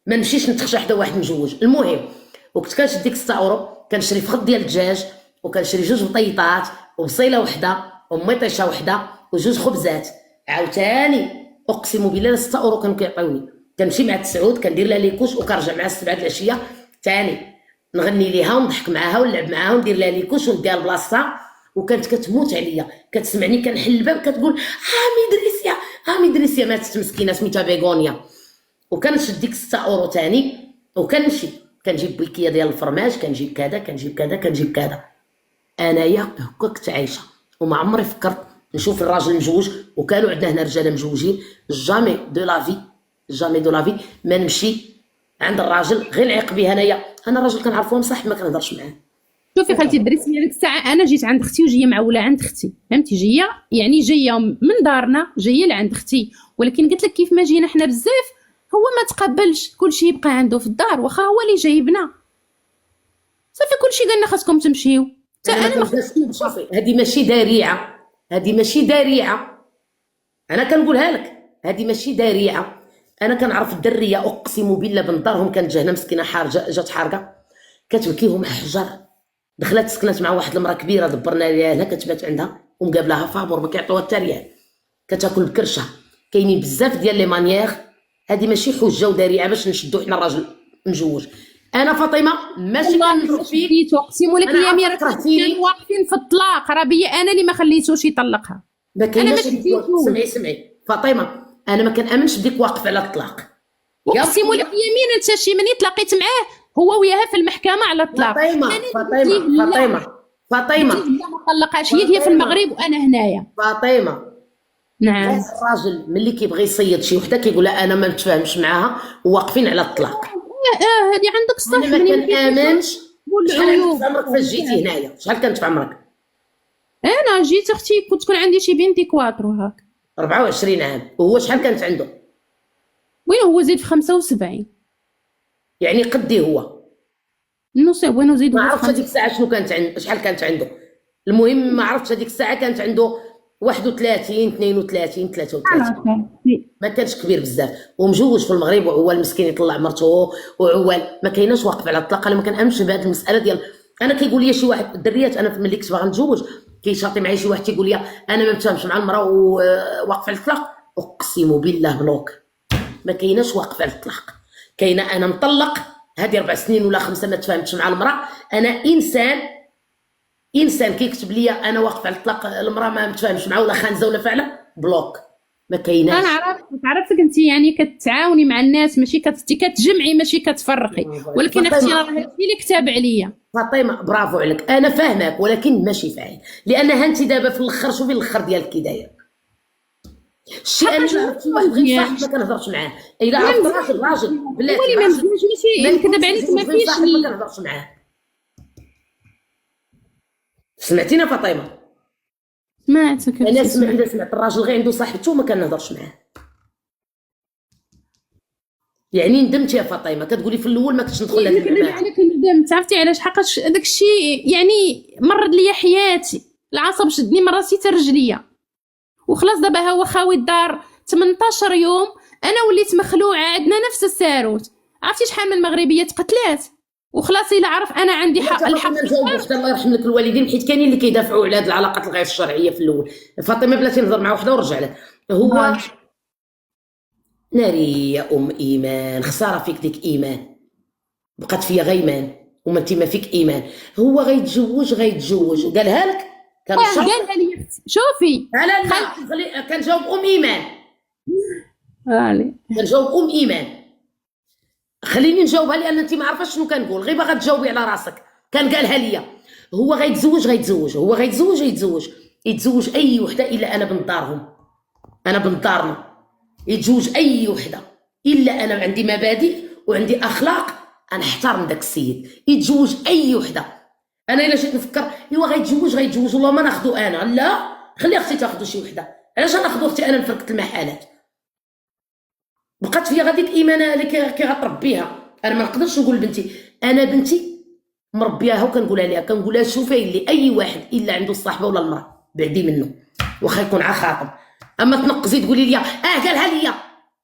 ما نمشيش نتخشى حتى واحد مجوج. المهم وكنت كنشد ديك 6 اورو كنشري فخذ ديال الدجاج وكنشري 2 بطيطات وبصيله وحده وميطيشه وحده و2 خبزات عاوتاني. اقسم بالله 6 اورو كانوا كيعطيوني. كنمشي مع التسعود كندير لها لي كوش وكنرجع مع 7 د العشيه تاني نغني ليها ونضحك معاها ونلعب معاها وندير لها لي كوش ونديها لبلاصتها. وكانت كتموت عليا، كتسمعني كنحل الباب كتقول عامي دريسيا ماتت مسكينه سميتها بيغونيا. وكنشد ديك 6 اورو تاني وكنمشي كنجيب بلكيه ديال الفرماج، كنجيب كذا كنجيب كذا كنجيب كذا. انايا هكا كنت عايشه وما عمري فكرت نشوف الراجل مجوج، وكانوا عندنا هنا رجاله مجوجين. جامي دو لافي ما نمشي عند الراجل غير العيق بيه. انا راجل كنعرفهم صح ما كنهضرش معاه. شوفي خالتي الدريسي هذيك الساعه انا جيت عند اختي وجايه معوله عند اختي، فهمتي؟ جايه من دارنا جايه لعند اختي، ولكن قلت لك كيف ما جينا حنا بزاف هو ما تقبلش كلشي يبقى عنده في الدار، واخا هو اللي جايبنا صافي كلشي قالنا خاصكم تمشيو. حتى انا ما خصنيش. شوفي هذه ماشي داريعه، انا كنقولها لك هذه ماشي داريعه. انا كنعرف الدريه اقسم بالله بن دارهم كانت جهنه مسكينه حارجه جات حارقه كتبكيهم حجر. دخلت سكنت مع واحد المراه كبيره دبرنا ليها هنا كتبات عندها ومقابلاها فابور ما كيعطيوها حتى ريال، كتاكل بكرشه. كاينين بزاف ديال لي مانيير. هذه ماشي حجه ودريعه باش نشدو حنا الراجل مجوج. انا فاطمه ماشي كنضرب فيك، اقسم لك يا ميرا كانوا واقفين في الطلاق، راه بيا انا اللي ما خليتوش يطلقها. ما كايناش. سمعي فاطمه، انا ما كنامنش بديك واقف على الطلاق. اقسم لك يمين انت شي مني تلاقيت معاه هو وياها في المحكمه على الطلاق. فاطمه ما طلقهاش، هي في المغرب وانا هنايا. فاطمه نعم. الراجل ملي كيبغي يصيد شي وحده كيقول لها انا ما متفاهمش معاها وواقفين على الطلاق. هذه عندك الصح. انا ما كنامنش. شحال كنت في عمرك فاش جيتي هنايا؟ شحال كنت في عمرك؟ انا جيت اختي كنت كون عندي شي بنتي كواترو هاك 24 عام. وهو شحال كانت عنده؟ وين هو زيد في 75 يعني قدي هو. نصيب وين زيد. ما عرفتش هذيك الساعه شنو كانت عنده، شحال كانت عنده. المهم ما عرفتش هذيك الساعه كانت عنده 31 32 33. ما كانش كبير بزاف ومجوج في المغرب وعوال مسكين يطلع مرته وعوال. ما كايناش واقف على الطلاق. انا ما كنامنش بهذه المساله ديال انا كيقول لي شي واحد الدريات انا ملي كنت باغا نتزوج كيشاطي معايا شي واحد تيقول لي انا ما متفاهمش مع المراه وواقف على الطلاق. اقسم بالله بلوك ما كايناش واقف على الطلاق. كاينه انا مطلق هذه 4 سنين ولا 5 ما تفاهمتش مع المراه. انا انسان كيكتب لي انا واقف على الطلاق المراه ما متفاهمش معاه ولا خانزه ولا فعله بلوك. ما كايناش. انا عرفتك انت يعني كتعاوني مع الناس ماشي كتجمعي ماشي كتفرقي، ولكن اختي راه هادشي اللي كتاب عليا. فاطمه برافو عليك انا فاهمك ولكن ماشي فاعل. لانها انت دابا في الاخر شوفي الاخر ديالك كي داير. الشيء انا عرفت واحد غير صاحب ما كنهضرش معاه. الا عرفت راجل بلاتي هو اللي ما مزيانش ماشي نكذب عليك ما فيش ما كنهضرش معاه. سمعتينا فاطمه؟ سمعتك انا اختي سمعت الراجل غير عنده صاحبته وما كنهضرش معاه. يعني ندمت يا فاطمه، كتقولي في الاول ما كنتش ندخل لهاد يعني الجماعه. انا كندمت، عرفتي علاش؟ حقاش داك الشيء يعني مرض ليا حياتي، العصب شدني من راسي حتى رجليا، وخلاص دابا ها هو خاوي الدار 18 يوم، انا وليت مخلوعه، عندنا نفس الساروت. عرفتي شحال من مغربيه تقتلات؟ وخلاص الا عرف انا عندي حق الحق. فاطمه نجاوبك حتى الله يرحم لك الوالدين، حيت كاينين اللي كيدافعوا على هاد العلاقات الغير الشرعيه في الاول. فاطمه بلاتي نهضر مع وحده ونرجع لك. هو ناري يا ام ايمان، خساره فيك ديك ايمان، بقات فيا غيمان وما انت ما فيك ايمان. هو غيتزوج قالها لك؟ كان شرط؟ قالها لي اختي، شوفي لا لا لا، كنجاوب ام ايمان، فالي كنجاوب ام ايمان. خليني نجاوبها لان انت ما عارفاش شنو كنقول، غير باغا تجاوبي على راسك. كان قالها لي هو غيتزوج، هو يتزوج اي وحده الا انا بنت دارهم، انا بنت دارنا. يتزوج اي وحده الا انا عندي مبادئ وعندي اخلاق، انا احترم داك السيد. يتزوج اي وحده. انا الا جيت نفكر هو غيتزوج والله ما ناخذو انا، لا خلي اختي تاخذو شي وحده. علاش ناخذو اختي انا نفركت المحالات؟ بقات فيا غاديك ايمانه اللي كي غتربيها. انا ما نقدرش نقول لبنتي، انا بنتي مربياها وكنقولها لها، كنقولها شوفي اللي اي واحد الا عنده الصاحبه ولا المراه بعدي منه، واخا يكون عخاطب. اما تنقزي تقولي لي قالها لي،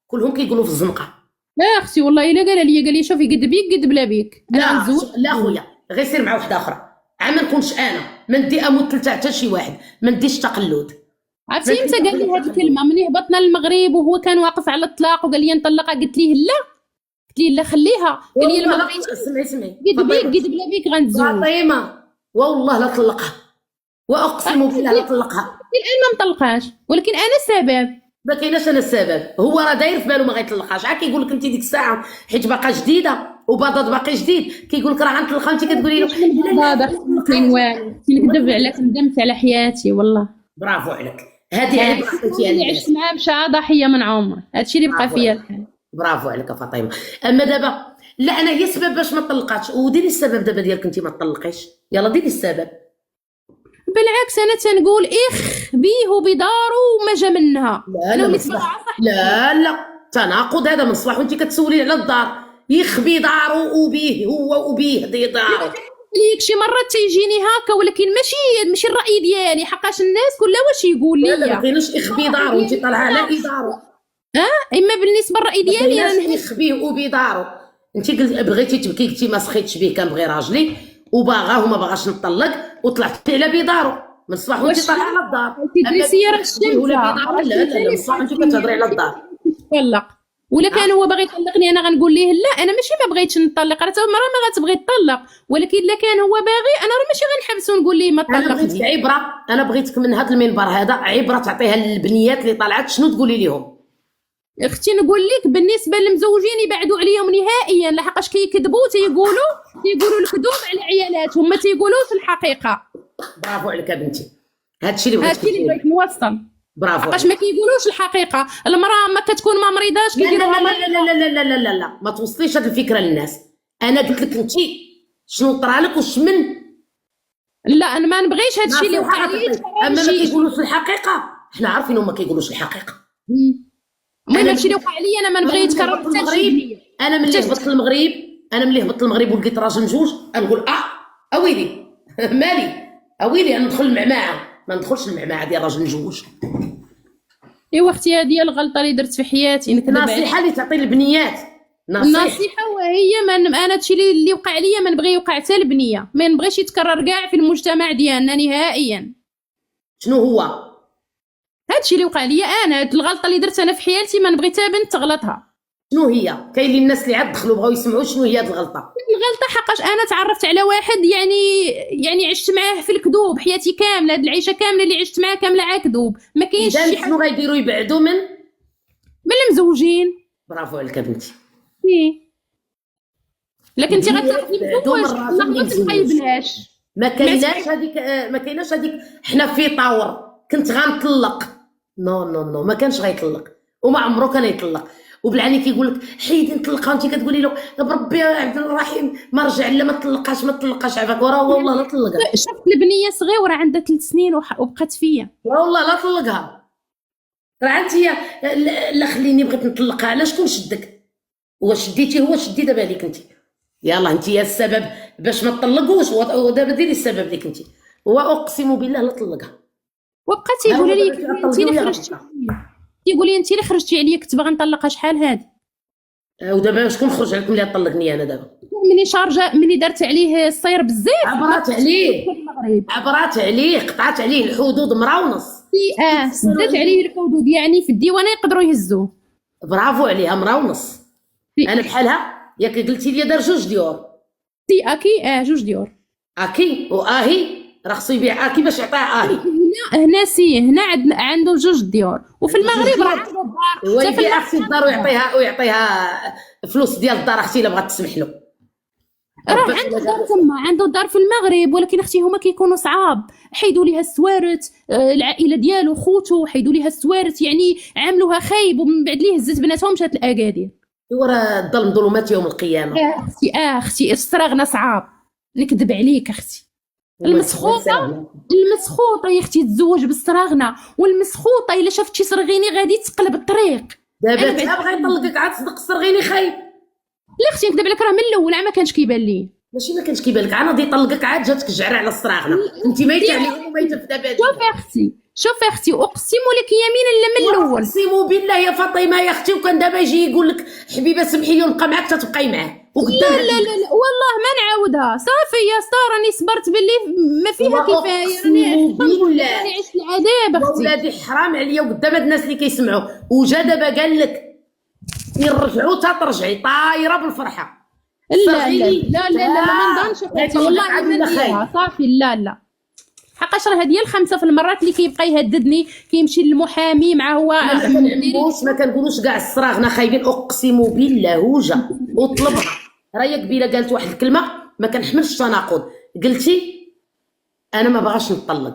كلهم كيقولوا في الزنقه. لا اختي والله الا قال لي شوفي قد بيك قد بلا بيك، انا نتزوج. لا خويا غير سير مع وحده اخرى، ما نكونش انا ما ندي امثل حتى شي واحد، ما نديش تقلد. عرفتي امتى قال لي هذه الكلمه؟ ملي هبطنا للمغرب وهو كان واقف على الطلاق وقال لي نطلقها، قلت ليه لا، قلت ليه لا خليها، قال لي ما بغيتش. اسمعي قد بيك قد بلا بيك غنتزوج. فاطمه والله لا طلقها، واقسم بالله لا طلقها. الان ما مطلقاش، ولكن انا السبب. ما كايناش انا السبب، هو راه داير في بالو ما غيطلقهاش. عا كيقول لك انت ديك الساعه حيت باقا جديده وباضات باقي جديد، كيقول لك راه غنطلقها، انت كتقولي له هذا كاين والو، نكذب عليك، ندمت على حياتي والله. برافو عليك. هذه عيب عطيتيها اللي للناس. عشت معاه مشى ضحيه من عمره، هادشي اللي بقى فيا الحال. برافو عليك فاطمه. اما دابا لا، انا هي السبب باش ما طلقاتش، وديري السبب دابا ديالك انت ما تطلقيش، يلا ديري السبب. بالعكس انا تنقول بيه وبدارو وما جا منها. لا انا لا وليت مصلح. لا تناقض هذا من صلاح، وانت كتسولي على الدار. يخبي دارو وبيه، هو وبيه دارو. ليك شي مرات تيجيني هكا، ولكن ماشي الراي ديالي، حقاش الناس كلها واش يقول لا ما لي. كاينش يخبي دارو، انت طالعه على ادارو. اما بالنسبه للراي ديالي انا انا يخبيه وبدارو. انت بغيتي تبكي، قلتي ما سخيتش به، كنبغي راجلي وباغاه وما باغاش نطلق، وطلعتي على بدارو من الصباح وانت طالعه على الدار. تدرسي راه الشمس لا من الصباح انت كتهضري على الدار. طلق، ولا كان هو باغي يطلقني انا غنقول ليه لا، انا ماشي ما بغيتش نطلق، راه المراه ما غتبغي تطلق، ولكن الا كان هو باغي انا راه ماشي غنحبس ونقول ليه ما انا طلقنيش. بغيتك عبره، انا بغيتك من هذا المنبر هذا عبره تعطيها للبنيات اللي طلعت. شنو تقولي لهم؟ اختي نقول لك بالنسبه للمزوجين يبعدوا عليهم نهائيا، لحقاش كيكذبوا، تيقولوا الكذوب على عيالاتهم، ما تيقولوش الحقيقه. برافو عليك يا بنتي، هذا الشيء اللي بغيتك هادشي اللي بغيت نوصل. برافو. حقاش ما كيقولوش الحقيقه، المراه ما كتكون ما مريضاش لا لا كيديروا لا لا لا لا لا لا لا لا، ما توصليش هذه الفكره للناس. انا قلت لك انت شنو طرالك وشمن. لا انا ما نبغيش هادشي اللي وقع لي. اما ما كيقولوش الحقيقه، حنا عارفين هما كيقولوش الحقيقه. المهم هادشي اللي وقع لي انا ما نبغي يتكرر حتى المغرب. انا ملي هبطت المغرب ولقيت راجل مجوج نقول اويلي مالي اويلي، انا ندخل المعمعه، ما ندخلش المعمعه ديال راجل مجوج. ايوا اختي هذه هي الغلطه اللي درت في حياتي، نكذب عليك. نصيحه اللي تعطي البنيات، النصيحه وهي انا هادشي اللي وقع لي ما نبغي يوقع حتى لبنيه، ما نبغيش يتكرر كاع في المجتمع ديالنا نهائيا. شنو هو هادشي اللي وقع لي انا، الغلطه اللي درت انا في حياتي ما نبغي حتى بنت تغلطها. شنو هي؟ كاين اللي الناس اللي عاد دخلوا بغاو يسمعوا شنو هي هاد الغلطه. حقاش انا تعرفت على واحد يعني عشت معاه في الكذوب حياتي كامله، هاد العيشه كامله اللي عشت معاه كامله عا كذوب، ما كاينش شي حاجه. شنو غيديروا؟ يبعدوا من المزوجين. برافو عليك بنتي. لكن انت غتاخدي مزوج ما تخايبناش. ما كايناش هذيك حنا في طور كنت غنطلق. نو ما كانش غيطلق وما عمرو كان يطلق. وبالعاني كيقول لك حيدي نطلقها وانت كتقولي له بربي يا عبد الرحيم ما رجع لا ما تطلقهاش عافاك وراه والله لا طلقها شفت البنيه صغيره عندها 3 سنين وبقات فيا. والله لا طلقها. راه انت لا خليني بغيت نطلقها على شكون شدك؟ هو شديتي هو شدي دابا عليك انت. يلا انت يا السبب باش ما تطلقوش ودابا ديري السبب ليك انت. واقسم بالله لا طلقها. وبقى تيقول لي انت اللي طلقي خرجتي تيقول لي انت اللي خرجتي عليا كنت باغا نطلقها شحال هادي. ودابا شكون خرج عليكم اللي طلقني انا دابا؟ مني شارجه مني درت عليه الصير بزاف عبرات عليه المغرب. عبرات عليه قطعت عليه الحدود مرة ونص. سدات عليه الحدود يعني في الديوانه يقدروا يهزوه. برافو عليها مرة ونص. انا بحالها ياك قلتي لي دار 2 ديور اكي 2 ديور. اكي واهي راه خصو يبيع اكي باش يعطيه اهي. هنا عنده 2 ديور وفي المغرب راه عنده الدار. هو يبيع اختي الدار ويعطيها فلوس ديال الدار اختي الا بغات تسمح له. راه عنده دار تما عنده دار في المغرب ولكن اختي هما كيكونوا صعاب. حيدوا ليها السوارت العائله ديالو خوتو حيدوا ليها السوارت يعني عاملوها خايب ومن بعد ليه هزت بناتهم مشات الاكادير. وراه الظلم ظلمات يوم القيامه. اختي الصراغنا صعاب نكذب عليك اختي. المسخوطه يا اختي تزوج بالصراغنه والمسخوطه الا شافت شي صرغيني غادي تقلب الطريق. دابا تا بغا يطلقك عاد تصدق الصرغيني خايب. لا اختي نكذب عليك راه من الاول ما كانش كيبان لي. ماشي ما كانش كيبان لك عاد غادي يطلقك عاد جاتك الجعره على الصراغنه انت ميته عليهم وميته في دابا. شوفي اختي اقسم لك يمينا لا من الاول. اقسم بالله يا فاطمه يا اختي وكان دابا يجي يقول لك حبيبه سمحي لي ونبقى معاك تتبقاي معاه وقدام. لا والله ما نعاودها صافي يا ستار راني صبرت باللي ما فيها كفايه راني عشت العذاب اختي. ولادي حرام عليا وقدام هاد الناس اللي كيسمعوا وجا دابا قال لك يرجعوا ترجعي طايره بالفرحه. لا ما نضنش اختي والله ما نديرها صافي. لا حقاش راه هذه الخمسه في المرات اللي كيبقى يهددني كيمشي للمحامي مع هو ما كنقولوش كاع الصراغنا خايبين. اقسم بالله وجا وطلبها راهي قبيله قالت واحد الكلمه ما كنحملش التناقض. قلتي انا ما باغاش نطلق.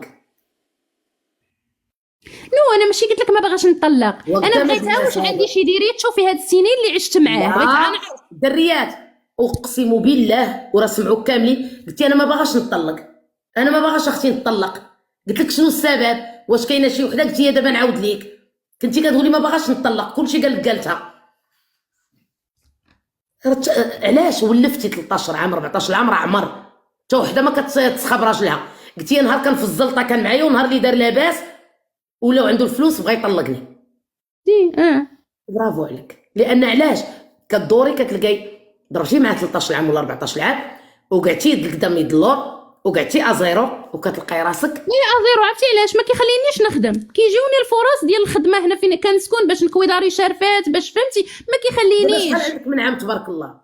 انا ماشي قلت لك ما باغاش نطلق انا بغيتها واش عندي شي ديريت شوفي هاد السنين اللي عشت معاه بغيتها نعرف. دريات اقسم بالله وراه سمعوك كاملين قلتي انا ما باغاش نطلق. انا ما باغاش اختي نطلق. قلت لك شنو السبب واش كاينه شي وحده قلتي دابا نعاود ليك كنتي كتقولي ما باغاش نطلق كلشي قالتها. علاش ولفتي 13 عام 14 عام راه عمر حتى وحده ما كتسخى براجلها. قلتي نهار كان في الزلطه كان معايا ونهار اللي دار لاباس ولاو عنده الفلوس بغا يطلقني. برافو عليك. لان علاش كدوري كتلقاي ضربتي مع 13 عام ولا 14 عام وقعتي قدام يد اللور وقعتي ازيرو وكتلقاي راسك ازيرو. عرفتي علاش ما كيخلينيش نخدم؟ كيجيوني الفرص ديال الخدمه هنا فين كنسكن باش نكوي داري شارفات باش فهمتي ما كيخلينيش. شحال عندك من عام تبارك الله؟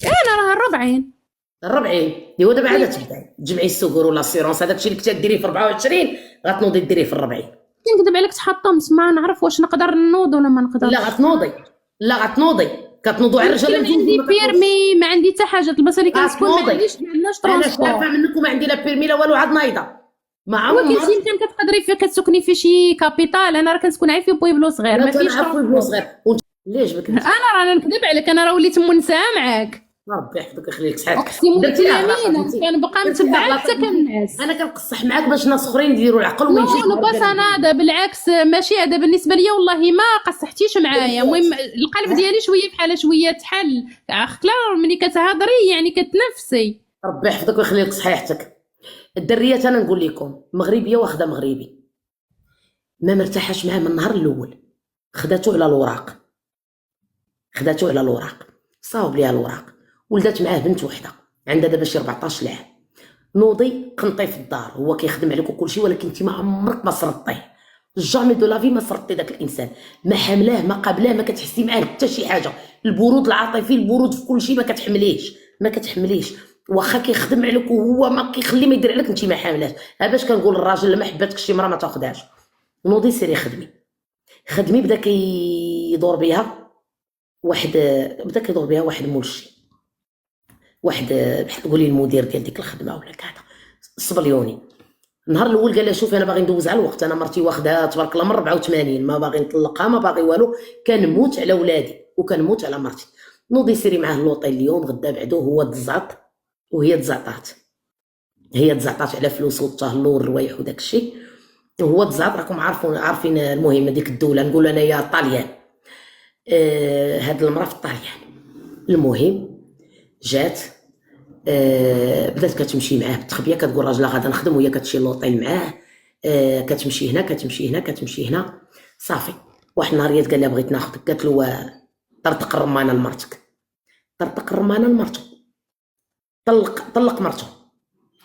انا راه الربعين اللي هو دابا عاد تبداي تجمعي السكور ولا السيرونس هذاك الشيء اللي كنتي ديريه في 24 غتنوضي ديريه في 40. نكذب عليك تحطمت ما نعرف واش نقدر نوض ولا ما نقدرش. لا غتنوضي كتنوضوا على الرجال. عندي بيرمي ما عندي حتى حاجه البلاصه اللي كنسكن ما عنديش ترونسبور. انا شافه منكم ما عندي لا بيرمي لا والو عاد نايضه ما عمرك. ولكن يمكن كتقدري كتسكني في شي كابيتال. انا راه كنسكن عا في بويبلو صغير ما فيش بويبلو صغير. ليش بك انا راه نكذب عليك انا راه وليت منسى معاك. ربي يحفظك ويخليك صحيح. اقسم بالله كنبقى متبعه حتى كالناس. انا كنقصح معاك باش الناس اخرين يديروا العقل ويمشيو. نو باس انا هذا بالعكس ماشي هذا بالنسبه ليا والله ما قصحتيش معايا. المهم القلب ديالي شويه بحال شويه تحل خلاص ملي كتهضري يعني كتنفسي. ربي يحفظك ويخليك صحيحتك. الدريات انا نقول لكم مغربيه واخده مغربي ما مرتاحاش معاه من النهار الاول. خداتو على الوراق صاوب ليها الوراق ولدات معاه بنت وحده عندها دابا شي 14 عام. نوضي قنطي في الدار هو كيخدم عليك وكلشي ولكن انت ما عمرك ما سرطيه. جامي دو لافي ما سرطي داك الانسان ما حملاه ما قابلاه ما كتحسي معاه حتى شي حاجه. البرود العاطفي البرود في كلشي ما كتحمليش واخا كيخدم عليك وهو ما كيخلي ما يدير عليك انت ما حاملاش. ها باش كنقول الراجل لما حباتك شي مرا ما تاخذهاش. نوضي سيري خدمي بدا كيدور بها واحد مولشي واحد بحال تقولي المدير ديال ديك الخدمه ولا كذا الصبليوني. النهار الاول قال لها شوفي انا باغي ندوز على الوقت انا مرتي واخدها تبارك الله من 84 ما باغي نطلقها ما باغي والو كنموت على ولادي وكنموت على مرتي. نوضي سيري معاه لوطيل اليوم غدا بعدو، هو تزعط وهي تزعطات، هي تزعطات على فلوس والتهلو والروايح وداك الشيء، وهو تزعط. راكم عارفين المهم هذيك الدوله، نقول انايا طاليان. هاد المراه في الطاليان. المهم جات، بدات كتمشي معاه بالتخبيه، كتقول راجلها غادا نخدم، وهي كتمشي لوطيل معاه. كتمشي هنا كتمشي هنا كتمشي هنا. صافي واحد النهار قال لها بغيت ناخذك، قالت له طرطق الرمانه لمرتك. طرطق الرمانه لمرتو، طلق مرتو.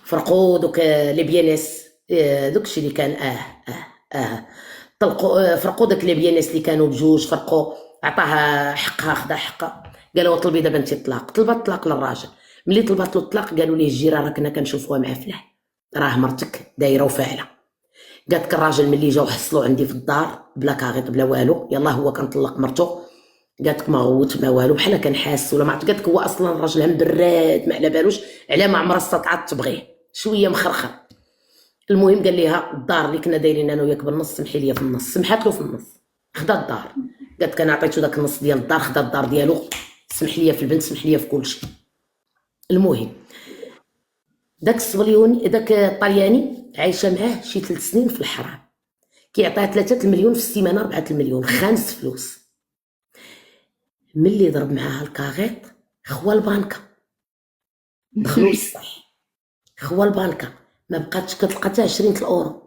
فرقوا دوك لي بيانيس، دوك الشيء اللي كان طلقوا، فرقوا داك لي بيانيس اللي كانوا بجوج، فرقوا، عطاها حقها، خدا حقها. قالوا طلبي دابا انت الطلاق. طلبت الطلاق للراجل. ملي طلبت له الطلاق قالوا ليه الجيران راه كنا كنشوفوها مع فلان، راه مرتك دايره وفاعله. قالت الراجل ملي جاو حصلوا عندي في الدار بلا كاغيط بلا والو، يلا هو كنطلق مرتو. قالت ما غوت ما والو، بحال كنحاس ولا ما عرفت. قالت هو اصلا الراجل هم براد ما على بالوش على ما عمرها استطاعت تبغيه، شويه مخرخر. المهم قال ليها الدار اللي كنا دايرين انا وياك بالنص سمحي لي في النص. سمحات له في النص، خدا الدار. قالت كان عطيتو داك النص ديال الدار، خدا الدار ديالو، سمح لي في البنت، سمح لي في كلشي. المهم داك الصبليوني داك الطلياني عايشه معاه شي 3 سنين في الحرام، كيعطيها 3 المليون في السيمانه، 4 المليون، خانس فلوس. ملي ضرب معاها الكاغيط خوا البنكه، دخلوا للصح، خوا البنكه، ما بقاتش كتلقى حتى 20 الاورو.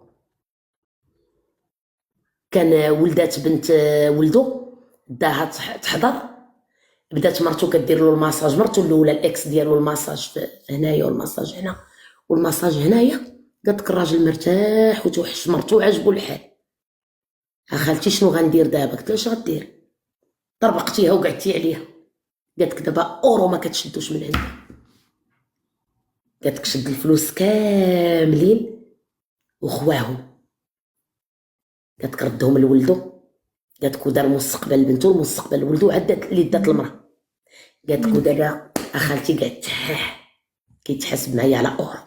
كان ولدات بنت ولدو داها تحضر، بدات مرتو كدير له الماساج، مرتو الاولى الاكس ديالو، الماساج هنايا والماساج هنا والماساج هنايا. قالت لك الراجل مرتاح وتوحش مرتو عجبو الحال. خالتي شنو غندير دابا؟ قلت لها اش غدير؟ طربقتيها وقعدتي عليها. قالت لك دابا اورو ما كتشدوش من عندها. قالت لك شد الفلوس كاملين وخواهم، قالت لك ردهم لولدو. قالت لك ودار مستقبل لبنتو ومستقبل لولدو، عدات اللي دات المراه. قالت لك ودابا اخالتي قاعد تحاح كيتحاسب معايا على اورو.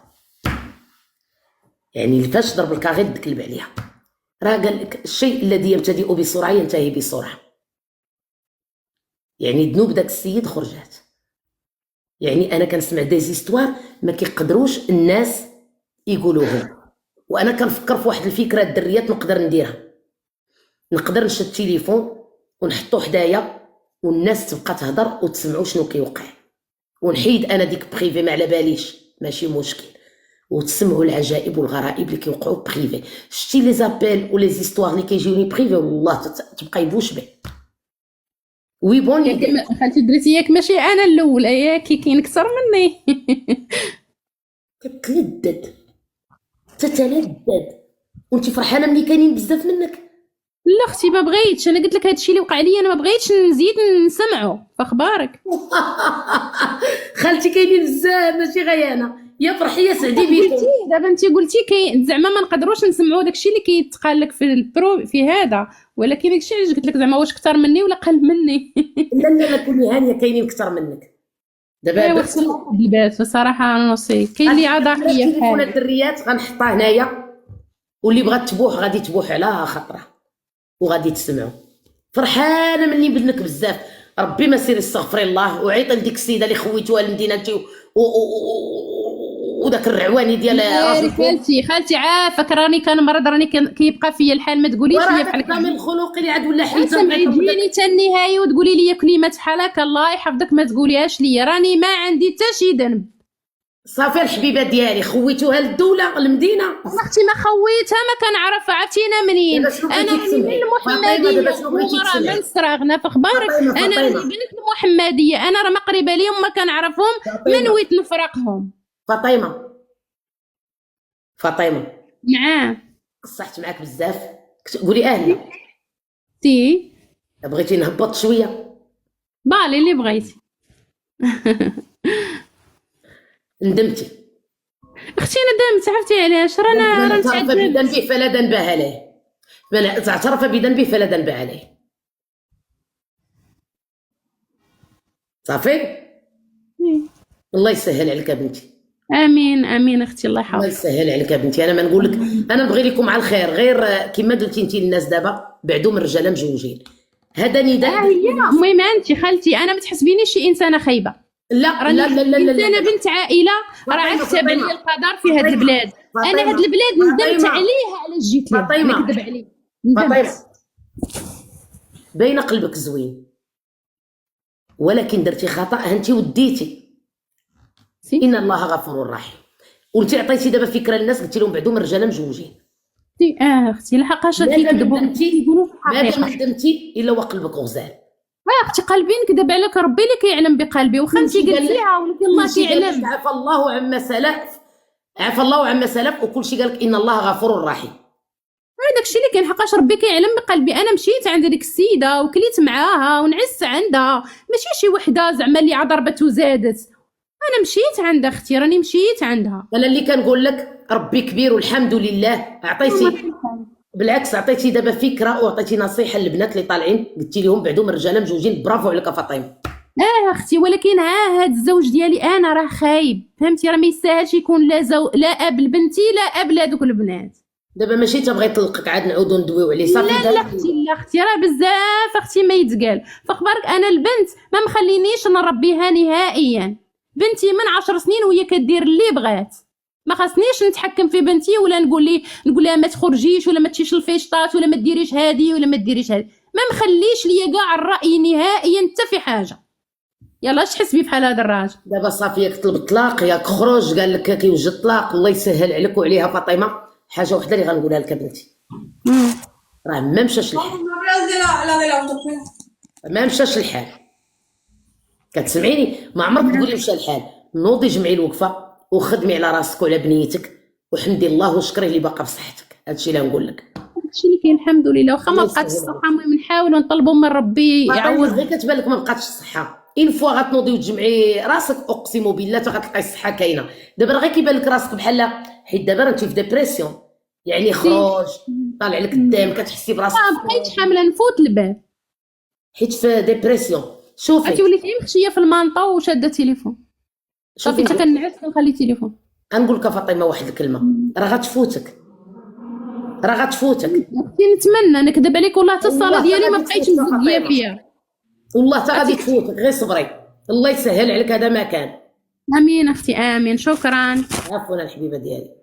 يعني فاش ضرب الكاغيط دكلب عليها. راه قال لك الشيء الذي يبتدئ بسرعه ينتهي بسرعه. يعني ذنوب داك السيد خرجات. يعني انا كنسمع دي زيستوار ما كيقدروش الناس يقولوهم، وانا كنفكر في واحد الفكره الدريات نقدر نديرها. نقدر نشد التليفون ونحطو حدايا والناس تبقى تهضر وتسمعوا شنو كيوقع، ونحيد انا ديك بريفي ما على باليش، ماشي مشكل، وتسمعوا العجائب والغرائب اللي كيوقعوا بريفي. شتي لي زابيل ولي زيستوار اللي كيجيوني بريفي والله تبقى يبوش به. وي بون خالتي درتي ياك ماشي انا الاولى، ياك كاين اكثر مني. كتلدد تتلدد وانت فرحانه ملي كاينين بزاف منك. لا اختي ما بغيتش، انا قلت لك هادشي اللي وقع لي انا ما بغيتش نزيد نسمعو فاخبارك. خالتي كاينين بزاف ماشي غير انا، يا فرحي يا سعدي بيكم. دابا انت قلتي زعما ما نقدروش نسمعوا داكشي اللي كيتقال لك في البرو في هذا، ولكن داكشي علاش قلت لك زعما واش كثر مني ولا قل مني. لا لا لا كوني هانيه كاينين اكثر منك دابا. بس البات بصراحه نوصي كاين اللي عضاقيه في تليفون حالي. الدريات غنحطها هنايا، واللي بغات تبوح غادي تبوح على خاطرها وغادي تسمعوا. فرحانه مني بنك بزاف. ربي ما سيري استغفري الله وعيط لديك السيده اللي خويتوها للمدينه انت وداك الرعواني ديال راجل خالتي عافاك، راني كنمرض، راني كيبقى فيا الحال، ما تقوليش لي بحال هكا. من الخلق اللي عاد ولا حيت سمعي تجيني حتى النهايه وتقولي لي كلمات بحال هكا، الله يحفظك ما تقوليهاش ليا، راني ما عندي حتى شي ذنب. صافي الحبيبه ديالي خويتوها للدوله المدينه. اختي ما خويتها ما كنعرف، عرفتينا منين؟ انا راني من المحمديه وراه من صراغنا فاخبارك. انا راني بنت المحمديه، انا راه ما قريبه ليهم ما كنعرفهم، ما نويت نفرقهم. فاطمه نعم قصحت معاك بزاف، قولي اهلا. تي بغيتي نهبط شويه؟ بالي اللي بغيتي. ندمتي اختي ندمت، عرفتي علاش؟ رانا تعترف بذنبه فلا ذنب عليه، تعترف بذنبه فلا ذنب عليه. صافي الله يسهل عليك بنتي. امين امين اختي الله الله يحفظك. يسهل عليك بنتي. انا ما نقول لك، انا نبغي لكم على الخير، غير كما قلتي انت للناس دابا بعدوا من الرجاله مجوجين. هذا نداء هي المهم انت خالتي انا ما تحسبينيش شي انسانه خايبه، لا راني لا لا لا لا, انسانه لا. بنت عائله، راه فاطمة، كتب لي فاطمة. القدر في هاد فاطمة، البلاد. انا فاطمة. هاد البلاد ندمت فاطمة. عليها علاش جيت ليها، فاطمة. نكذب عليك فاطمة، ندمت. باينه قلبك زوين، ولكن درتي خطا، انت وديتي. سي ان الله غفور رحيم، وانت عطيتي دابا فكره للناس، قلتي لهم بعدهم الرجاله مجوجين. سي اختي لحقاش مادام كيكذبوا ندمتي، كيقولوا مادام الحقيقه. ندمتي الا وقلبك غزال. اختي قلبي نكذب عليك، ربي اللي كيعلم بقلبي، واخا انت كلشي قال لك- قلتيها ولكن الله كلشي قال لك كيعلم. عفى الله عما سلف، عفى الله عما سلف، وكل شيء قال لك ان الله غفور رحيم. هذاك الشيء اللي كاين، حقاش ربي كيعلم بقلبي. انا مشيت عند ديك السيده وكليت معاها ونعست عندها، ماشي شي وحده زعما اللي عضربت وزادت. انا مشيت عند اختي، راني مشيت عندها. انا اللي كنقول لك ربي كبير والحمد لله. عطيتي بالعكس، عطيتي دابا فكره وعطيتي نصيحه للبنات اللي طالعين، قلتي لهم بعدهم الرجاله مجوجين. برافو عليك فاطمه. اختي، ولكن هاد الزوج ديالي انا راه خايب، فهمتي؟ راه ما يستاهلش يكون لا اب لبنتي لا اب لهذوك البنات. دابا ماشي تبغي يطلقك عاد نعاودو ندويو عليه، صافي. لا اختي راه بزاف اختي ما يتقال. فاخبارك انا البنت ما مخلينيش نربيها نهائيا. بنتي من 10 سنين وهي كدير اللي بغات، ما خاصنيش نتحكم في بنتي ولا نقول لها ما تخرجيش ولا ما تمشيش الفيشطات ولا ما ديريش هذه ولا ما ديريش هذه. ما مخليش ليا كاع الراي نهائيا حتى في حاجه. يلا اش تحسبي بحال هذا الراجل؟ دابا صافي، ياك طلب الطلاق ياك خرج، قال لك كيوجد الطلاق، الله يسهل عليك وعليها. فاطمه، حاجه وحده اللي غنقولها لك بنتي، راه ما مشاش الحال، ما مشاش الحال. كتسمعيني؟ ما عمرك تقولي مشى الحال. نوضي جمعي الوقفه وخدمي على راسك وعلى بنيتك، وحمدي الله وشكريه اللي باقا بصحتك. هادشي اللي غنقول لك. هادشي اللي كاين الحمد لله، واخا ما الله بقاتش يسهل الصحه المهم نحاولوا نطلبوا من ربي يعوض. غير كتبان لك ما بقاتش الصحه، اين فوا غتنوضي وتجمعي راسك اقسم بالله غتلقاي الصحه كاينه. دابا غير كيبان لك راسك بحال، حيت دابا انت في ديبرسيون، يعني خروج طالع لك الدم، كتحسي براسك ما بقيتش حامله نفوت الباب، حيت في ديبرسيون. عرفتي شوفي وليت غير مخشيه في المانطا وشاده التليفون، صافي حتى كنعس كنخلي التليفون. غنقول لك فاطمه واحد الكلمه، راه غتفوتك، راه غتفوتك. اختي نتمنى، نكذب عليك والله حتى الصلاه ديالي ما بقيتش مزديه فيها. والله حتى غادي تفوتك، غير صبري، الله يسهل عليك. هذا ما كان. امين اختي امين، شكرا. عفوا الحبيبه ديالي.